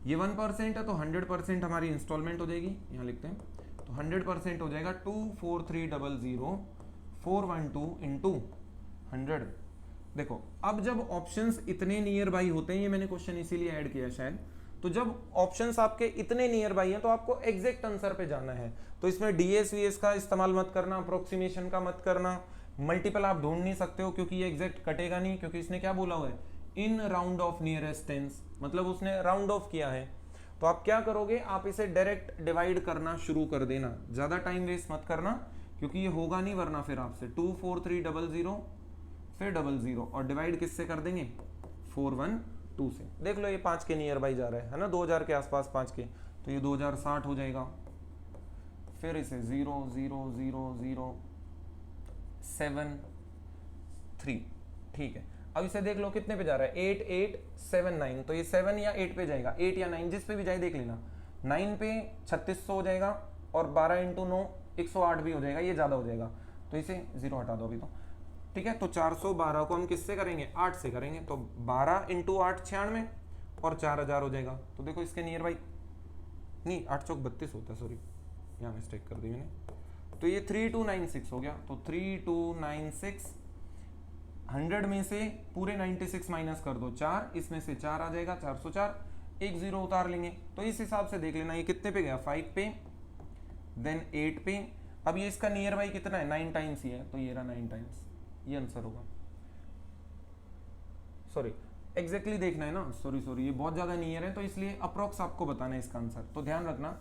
ये 1% है, तो 100% हमारी इंस्टॉलमेंट हो जाएगी, यहाँ लिखते हैं, तो 100% हो जाएगा 24300 412 इंटू 100। देखो अब जब ऑप्शंस इतने नियर बाई होते हैं, ये मैंने क्वेश्चन इसीलिए ऐड किया शायद, तो जब ऑप्शंस आपके इतने नियर बाई हैं तो आपको एग्जैक्ट आंसर पे जाना है। तो इसमें डीएस वीएस का इस्तेमाल मत करना, अप्रोक्सीमेशन का मत करना, मल्टीपल आप ढूंढ नहीं सकते हो क्योंकि ये एग्जैक्ट कटेगा नहीं, क्योंकि इसने क्या बोला हुआ है? इन राउंड ऑफ नियरेस्ट टेंस, मतलब उसने राउंड ऑफ किया है। तो आप क्या करोगे? आप इसे डायरेक्ट डिवाइड करना शुरू कर देना, ज्यादा टाइम वेस्ट मत करना, क्योंकि ये होगा नहीं वरना फिर आपसे 24300 फिर 00, और डिवाइड किससे कर देंगे? 412 से। देख लो ये 5 के नियर बाई जा रहा है ना, 2000 के आसपास 5 के, तो ये 2060 हो जाएगा। फिर इसे 00007 ठीक है। अब इसे देख लो कितने पे जा रहा है? 8879, तो ये 7 या 8 पे जाएगा, 8 या 9 जिस पे भी जाए देख लेना। 9 पे 3600 हो जाएगा, और 12 इंटू 9 108 भी हो जाएगा, ये ज्यादा हो जाएगा, तो इसे 0 हटा दो अभी तो। ठीक है, तो 412 को हम किससे करेंगे? 8 से करेंगे, तो 12 इंटू 8 96, और 4000 हो जाएगा। तो देखो इसके नियर बाई, नहीं 8 चौक 32 होता है, सॉरी यहाँ मिस्टेक कर दी मैंने, तो ये 3296 हो गया। तो 3296, 100 में से पूरे 96 माइनस कर दो 4, इसमें से 4 आ जाएगा, 404, एक 0 उतार लेंगे। तो इस हिसाब से देख लेना ये कितने पे गया? 5 पे, देन 8 पे। अब ये इसका नियर बाई कितना है? 9 टाइम्स ही है, तो ये रहा 9 टाइम्स, ये आंसर होगा। सॉरी एग्जैक्टली देखना है ना, सॉरी ये बहुत ज्यादा नियर है, तो इसलिए अप्रोक्स आपको बताना है इसका आंसर, तो ध्यान रखना।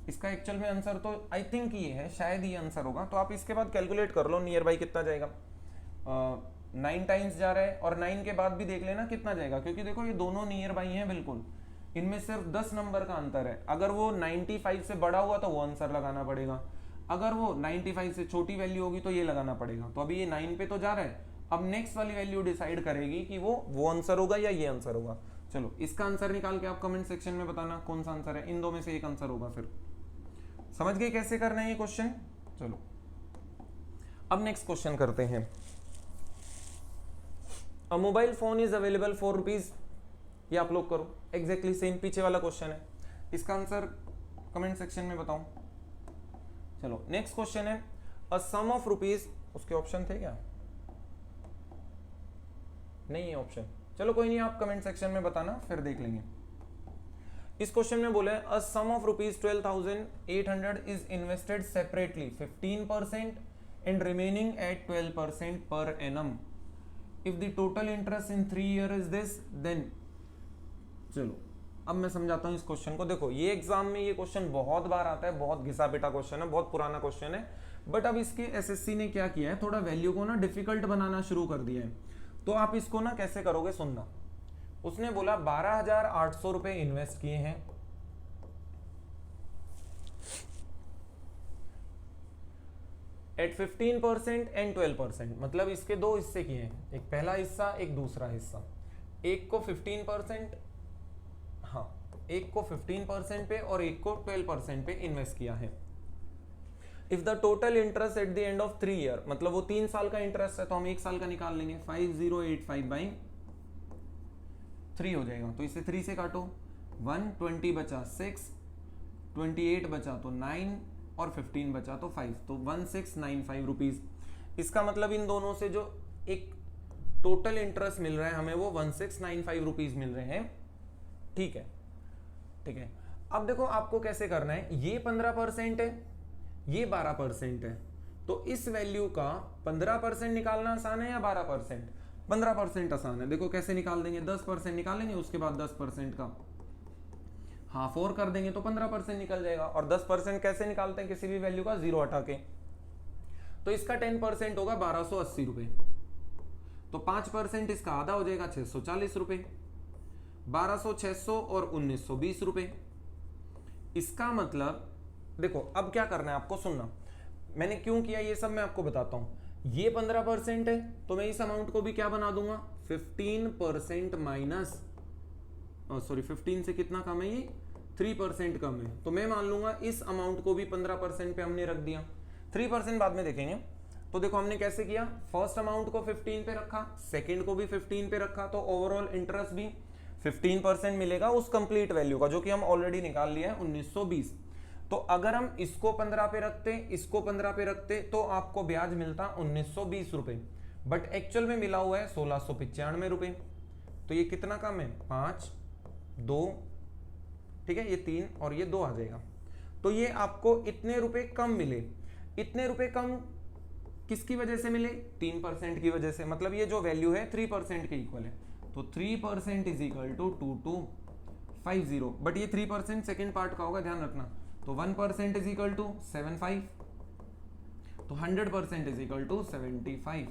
इसका एक्चुअल में आंसर तो आई थिंक ये है, शायद ये आंसर होगा, तो आप इसके बाद कैलकुलेट कर लो नियर बाई कितना जाएगा। 9 टाइम्स जा रहा है, और 9 के बाद भी देख लेना कितना जाएगा, क्योंकि देखो ये दोनों नियर बाई हैं बिल्कुल, इनमें सिर्फ 10 नंबर का अंतर है। अगर वो 95 से बड़ा हुआ तो वो आंसर लगाना पड़ेगा, अगर वो 95 से छोटी वैल्यू होगी तो ये लगाना पड़ेगा। तो अभी ये 9 पे तो जा रहा है, अब नेक्स्ट वाली वैल्यू डिसाइड करेगी कि वो आंसर होगा या ये आंसर होगा। चलो इसका आंसर निकाल के आप कमेंट सेक्शन में बताना कौन सा आंसर है, इन दो में से एक आंसर होगा। फिर समझ गए कैसे करना है ये क्वेश्चन। चलो अब नेक्स्ट क्वेश्चन करते हैं। अ mobile phone is available for ये आप लोग करो, एग्जैक्टली सेम पीछे वाला क्वेश्चन है। इसका आंसर कमेंट सेक्शन में बताओ। चलो नेक्स्ट क्वेश्चन है, अ सम ऑफ रुपीज, उसके ऑप्शन थे क्या? नहीं है ऑप्शन, चलो कोई नहीं, आप कमेंट सेक्शन में बताना, फिर देख लेंगे। इस क्वेश्चन में बोले a sum of rupees 12,800 is invested separately 15% and remaining at 12% per annum. If the total interest in 3 year is this then. चलो अब मैं समझाता हूं इस क्वेश्चन को। देखो ये एग्जाम में ये क्वेश्चन बहुत बार आता है, बहुत घिसा पिटा क्वेश्चन है, बहुत पुराना क्वेश्चन है, बट अब इसके एसएससी ने क्या किया है, थोड़ा वैल्यू को ना डिफिकल्ट बनाना शुरू कर दिया है। तो आप इसको ना कैसे करोगे सुनना। उसने बोला 12,800 रुपए इन्वेस्ट किए हैं, एट 15% एंड 12%, मतलब इसके दो हिस्से किए हैं, एक पहला हिस्सा एक दूसरा हिस्सा। एक को 15%, हाँ एक को 15% पे और एक को 12% पे इन्वेस्ट किया है। If the total interest eight the end of 3 year, मतलब वो 3 साल का इंटरेस्ट है तो हम 1 साल का निकाल लेंगे, 5085 बाई 3 हो जाएगा। तो इसे 3 से काटो, 120 बचा 6, 28 बचा तो 9 और 15 बचा तो 5, तो 1695 रुपीज। इसका मतलब इन दोनों से जो एक टोटल इंटरेस्ट मिल रहा है हमें वो 1695 रुपीज मिल रहे हैं। ठीक है, ठीक है। अब देखो आपको कैसे करना है, ये 15% है, ये 12% है, तो इस वैल्यू का 15% निकालना आसान है या 12%? 15% आसान है। देखो कैसे निकाल देंगे, 10% निकालेंगे, उसके बाद 10% का हाफ और कर देंगे तो 15% निकल जाएगा। और 10% कैसे निकालते हैं किसी भी वैल्यू का, 0 हटा के। तो इसका 10% होगा 1280 रुपए, तो 5% इसका आधा हो जाएगा 640 रुपए, 1200, 600 और 1920 रुपए। इसका मतलब देखो अब क्या करना है आपको, सुनना मैंने क्यों किया ये सब मैं आपको बताता हूं। ये 15% है तो मैं इस अमाउंट को भी क्या बना दूंगा, 15% माइनस, सॉरी 15 से कितना कम है, ये 3% कम है, तो मैं मान लूंगा इस अमाउंट को भी 15% पे हमने रख दिया, 3% बाद में देखेंगे। तो देखो हमने कैसे किया, फर्स्ट अमाउंट को 15 पे रखा, सेकंड को भी 15 पे रखा, तो ओवरऑल इंटरेस्ट भी 15% मिलेगा उस कंप्लीट वैल्यू का, जो कि हम ऑलरेडी निकाल लिया है 1920। तो अगर हम इसको 15 पे रखते, इसको 15 पे रखते, तो आपको ब्याज मिलता 1920 रुपए, बट एक्चुअल में मिला हुआ है 1695 रुपए। तो ये कितना कम है, 5, 2, ठीक है, ये 3 और ये 2 आ जाएगा। तो ये आपको इतने रुपए कम मिले। इतने रुपए कम किसकी वजह से मिले, 3% की वजह से, मतलब ये जो वैल्यू है 3% के इक्वल है। तो 3% इज इक्वल टू 2250, बट ये 3% सेकेंड पार्ट का होगा, ध्यान रखना। तो 1% इज इक्वल टू 75, तो 100% इज इक्वल टू 75।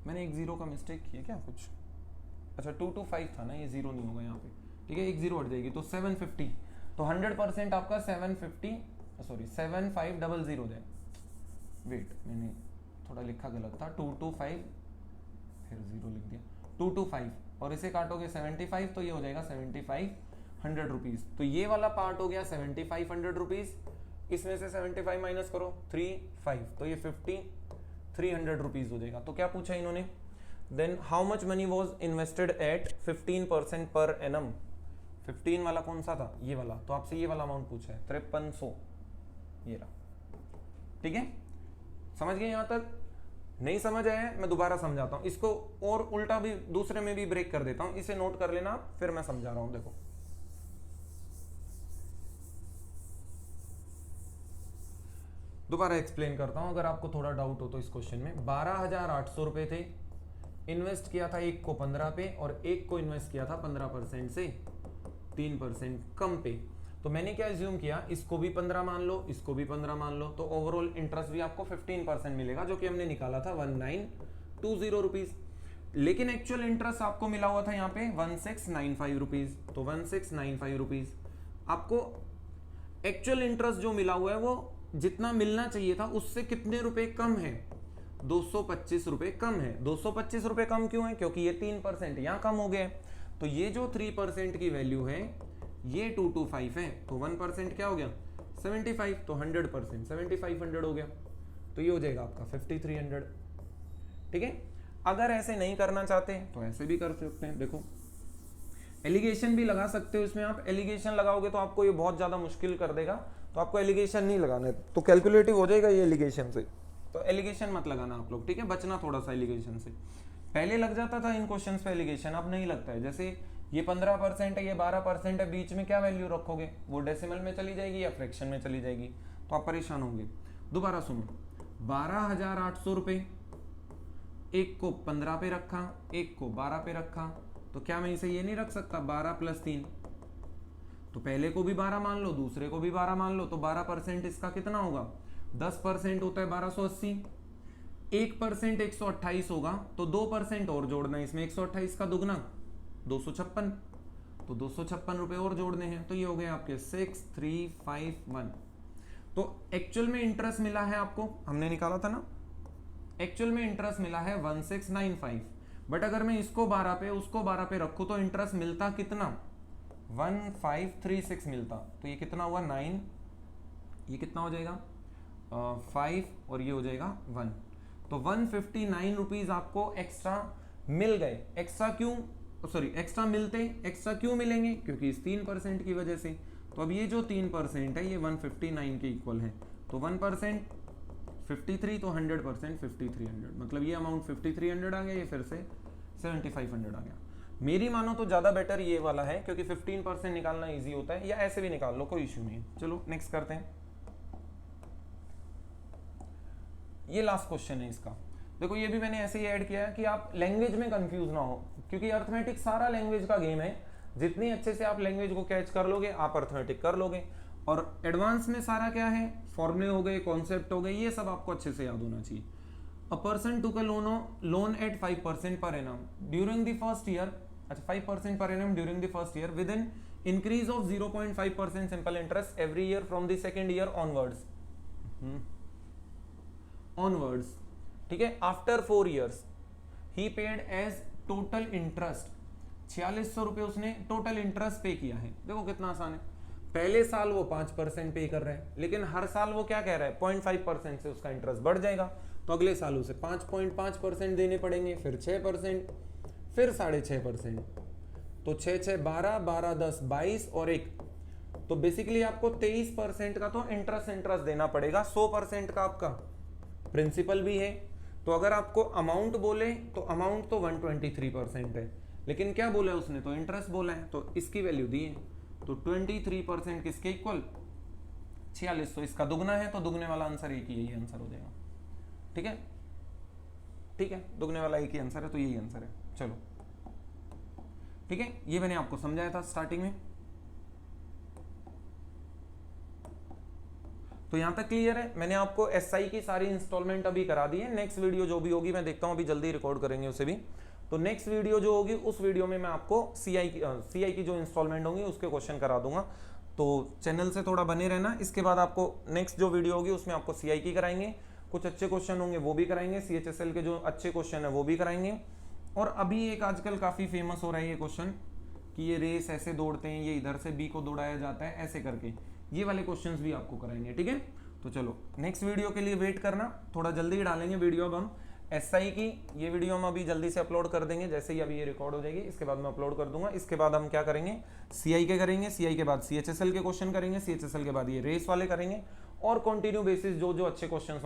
मैंने एक 0 का मिस्टेक किया क्या कुछ, अच्छा 225 था ना, ये 0 नहीं होगा यहाँ पे, ठीक है, एक 0 हट जाएगी, तो 750। तो 100% आपका 750, सॉरी 7500 हो जाए। वेट मैंने थोड़ा लिखा गलत था, 225 फिर 0 लिख दिया, 225 और इसे काटोगे 75, तो ये हो जाएगा 7500 रुपीज। तो ये वाला पार्ट हो गया 7500 रुपीज, इसमें से 75 माइनस करो 35, तो ये 5300 रुपीज हो जाएगा। तो क्या पूछा इन्होंने, then how much money was invested at 15% per annum. 15 वाला कौन सा था, ये वाला, तो आपसे ये वाला अमाउंट पूछा है 5300, ये रहा। ठीक है, समझ गए यहां तक? नहीं समझ आया मैं दोबारा समझाता हूं इसको, और उल्टा भी दूसरे में भी ब्रेक कर देता हूं, इसे नोट कर लेना आप, फिर मैं समझा रहा हूं। देखो दोबारा एक्सप्लेन करता हूं अगर आपको थोड़ा डाउट हो तो। इस क्वेश्चन में 12,800 रुपए थे, इन्वेस्ट किया था एक को 15 पे और एक को इन्वेस्ट किया था 15% से 3% कम पे। तो मैंने क्या एज्यूम किया, इसको भी 15 मान लो, इसको भी 15 मान लो, तो ओवरऑल इंटरेस्ट भी आपको 15% मिलेगा, जो कि हमने निकाला था 1920 रुपीज। लेकिन एक्चुअल इंटरेस्ट आपको मिला हुआ था यहाँ पे 1695 रुपीज, तो 1695 रुपीज आपको एक्चुअल इंटरेस्ट जो मिला हुआ है वो जितना मिलना चाहिए था उससे कितने रुपए कम है, 225 रुपए कम है। 225 रुपए कम क्यों है, क्योंकि ये 3% यहाँ कम हो गया। तो ये जो 3% की वैल्यू है ये 225 है, तो 1% क्या हो गया 75, तो 100% 7500 हो गया, तो ये हो जाएगा आपका 5300। ठीक है, अगर ऐसे नहीं करना चाहते तो ऐसे भी कर सकते हैं। देखो एलिगेशन भी लगा सकते हो इसमें, आप एलिगेशन लगाओगे तो आपको ये बहुत ज्यादा मुश्किल कर देगा, तो आपको एलिगेशन नहीं लगाना है, तो कैलकुलेटिव हो जाएगा ये एलिगेशन से, तो एलिगेशन मत लगाना आप लोग, ठीक है, बचना थोड़ा सा एलिगेशन से। पहले लग जाता था इन क्वेश्चंस पे एलिगेशन, अब नहीं लगता है। जैसे ये 15% है, ये 12% है, बीच में क्या वैल्यू रखोगे, वो डेसिमल में चली जाएगी या फ्रैक्शन में चली जाएगी, तो आप परेशान होंगे। दोबारा सुनो, 12,800 रुपये, एक को 15 पे रखा, एक को 12 पे रखा, तो क्या मैं इसे ये नहीं रख सकता 12 + 3, तो पहले को भी 12 मान लो, दूसरे को भी 12 मान लो, तो 12% इसका कितना होगा, 10% होता है 1280, 1% 128 होगा, तो 2% और जोड़ना है इसमें, 128 का दुगना 256, तो 256 रुपए और जोड़ने हैं, तो ये हो गए आपके 6351। तो एक्चुअल में इंटरेस्ट मिला है आपको, हमने निकाला था ना, एक्चुअल में इंटरेस्ट मिला है 1695, बट अगर मैं इसको 12 पे उसको 12 पे रखूं तो इंटरेस्ट मिलता कितना, 1536 मिलता, तो ये कितना हुआ 9, ये कितना हो जाएगा 5 और ये हो जाएगा 1, तो 159 रुपीज आपको एक्स्ट्रा मिल गए। एक्स्ट्रा क्यों, सॉरी एक्स्ट्रा मिलते, एक्स्ट्रा क्यों मिलेंगे, क्योंकि इस 3% की वजह से। तो अब ये जो 3% है ये 159 के इक्वल है, तो 1% 53, तो 100% 5300, मतलब ये अमाउंट 5300 आ गया, ये फिर से 7500 आ गया। मेरी मानो तो ज्यादा बेटर ये वाला है, क्योंकि 15% निकालना इजी होता है, या ऐसे भी निकाल लो, कोई इश्यू नहीं है। चलो नेक्स्ट करते हैं, ये लास्ट क्वेश्चन है इसका। देखो ये भी मैंने ऐसे ही ऐड किया है कि आप लैंग्वेज में कंफ्यूज ना हो, क्योंकि अर्थमेटिक सारा लैंग्वेज का गेम है, जितनी अच्छे से आप लैंग्वेज को कैच कर लोगे आप अर्थमेटिक कर लोगे। और एडवांस में सारा क्या है, फॉर्मूले हो गए, कॉन्सेप्ट हो गए, ये सब आपको अच्छे से याद होना चाहिए। A person took a loan eight 5% per annum during the first year, अच्छा 5% per annum during the first year with an increase of 0.5% simple interest every year from the second year onwards, ठीक है। After 4 years ही paid as total interest 4600 रुपए उसने total interest पे किया है। देखो कितना आसान है, पहले साल वो 5% पे कर रहे हैं, लेकिन हर साल वो क्या कह रहा है 0.5% से उसका इंटरेस्ट बढ़ जाएगा, तो अगले साल उसे 5.5% देने पड़ेंगे, फिर 6%, फिर 6.5%, तो 6 6 12, 12 10 22 और 1, तो बेसिकली आपको 23% का तो इंटरेस्ट देना पड़ेगा, 100% का आपका प्रिंसिपल भी है। तो अगर आपको अमाउंट बोले तो अमाउंट तो 123% है, लेकिन क्या बोला है उसने, तो इंटरेस्ट बोला है, तो इसकी वैल्यू दी है, तो 23% किसके इक्वल 4600, इसका दुगना है, तो दुगने वाला आंसर एक ही, यही आंसर हो जाएगा, ठीक है, ठीक है, दुगने वाला एक ही आंसर है, तो यही आंसर है। चलो ठीक है, ये मैंने आपको समझाया था स्टार्टिंग में, तो यहां तक क्लियर है। मैंने आपको एसआई की सारी इंस्टॉलमेंट अभी करा दी है, नेक्स्ट वीडियो जो भी होगी मैं देखता हूं, अभी जल्दी रिकॉर्ड करेंगे उसे भी, तो नेक्स्ट वीडियो जो होगी उस वीडियो में मैं आपको सीआई की जो इंस्टॉलमेंट होंगी उसके क्वेश्चन करा दूंगा, तो चैनल से थोड़ा बने रहना। इसके बाद आपको नेक्स्ट जो वीडियो होगी उसमें आपको सीआई की कराएंगे, कुछ अच्छे क्वेश्चन होंगे वो भी कराएंगे, सीएचएसएल के जो अच्छे क्वेश्चन है वो भी कराएंगे। और अभी एक आजकल काफी फेमस हो रहा है ये क्वेश्चन कि ये रेस ऐसे दौड़ते हैं, ये इधर से बी को दौड़ाया जाता है ऐसे करके, ये वाले क्वेश्चंस भी आपको कराएंगे, ठीक है। तो चलो नेक्स्ट वीडियो के लिए वेट करना, थोड़ा जल्दी डालेंगे वीडियो। अब हम एसआई की ये वीडियो हम अभी जल्दी से अपलोड कर देंगे, जैसे ही अभी ये रिकॉर्ड हो जाएगी इसके बाद मैं अपलोड कर दूंगा। इसके बाद हम क्या करेंगे, सीआई के करेंगे, सीआई के बाद सीएचएसएल के क्वेश्चन करेंगे, सीएचएसएल के बाद ये रेस वाले करेंगे, और कंटिन्यू बेसिस जो जो अच्छे क्वेश्चन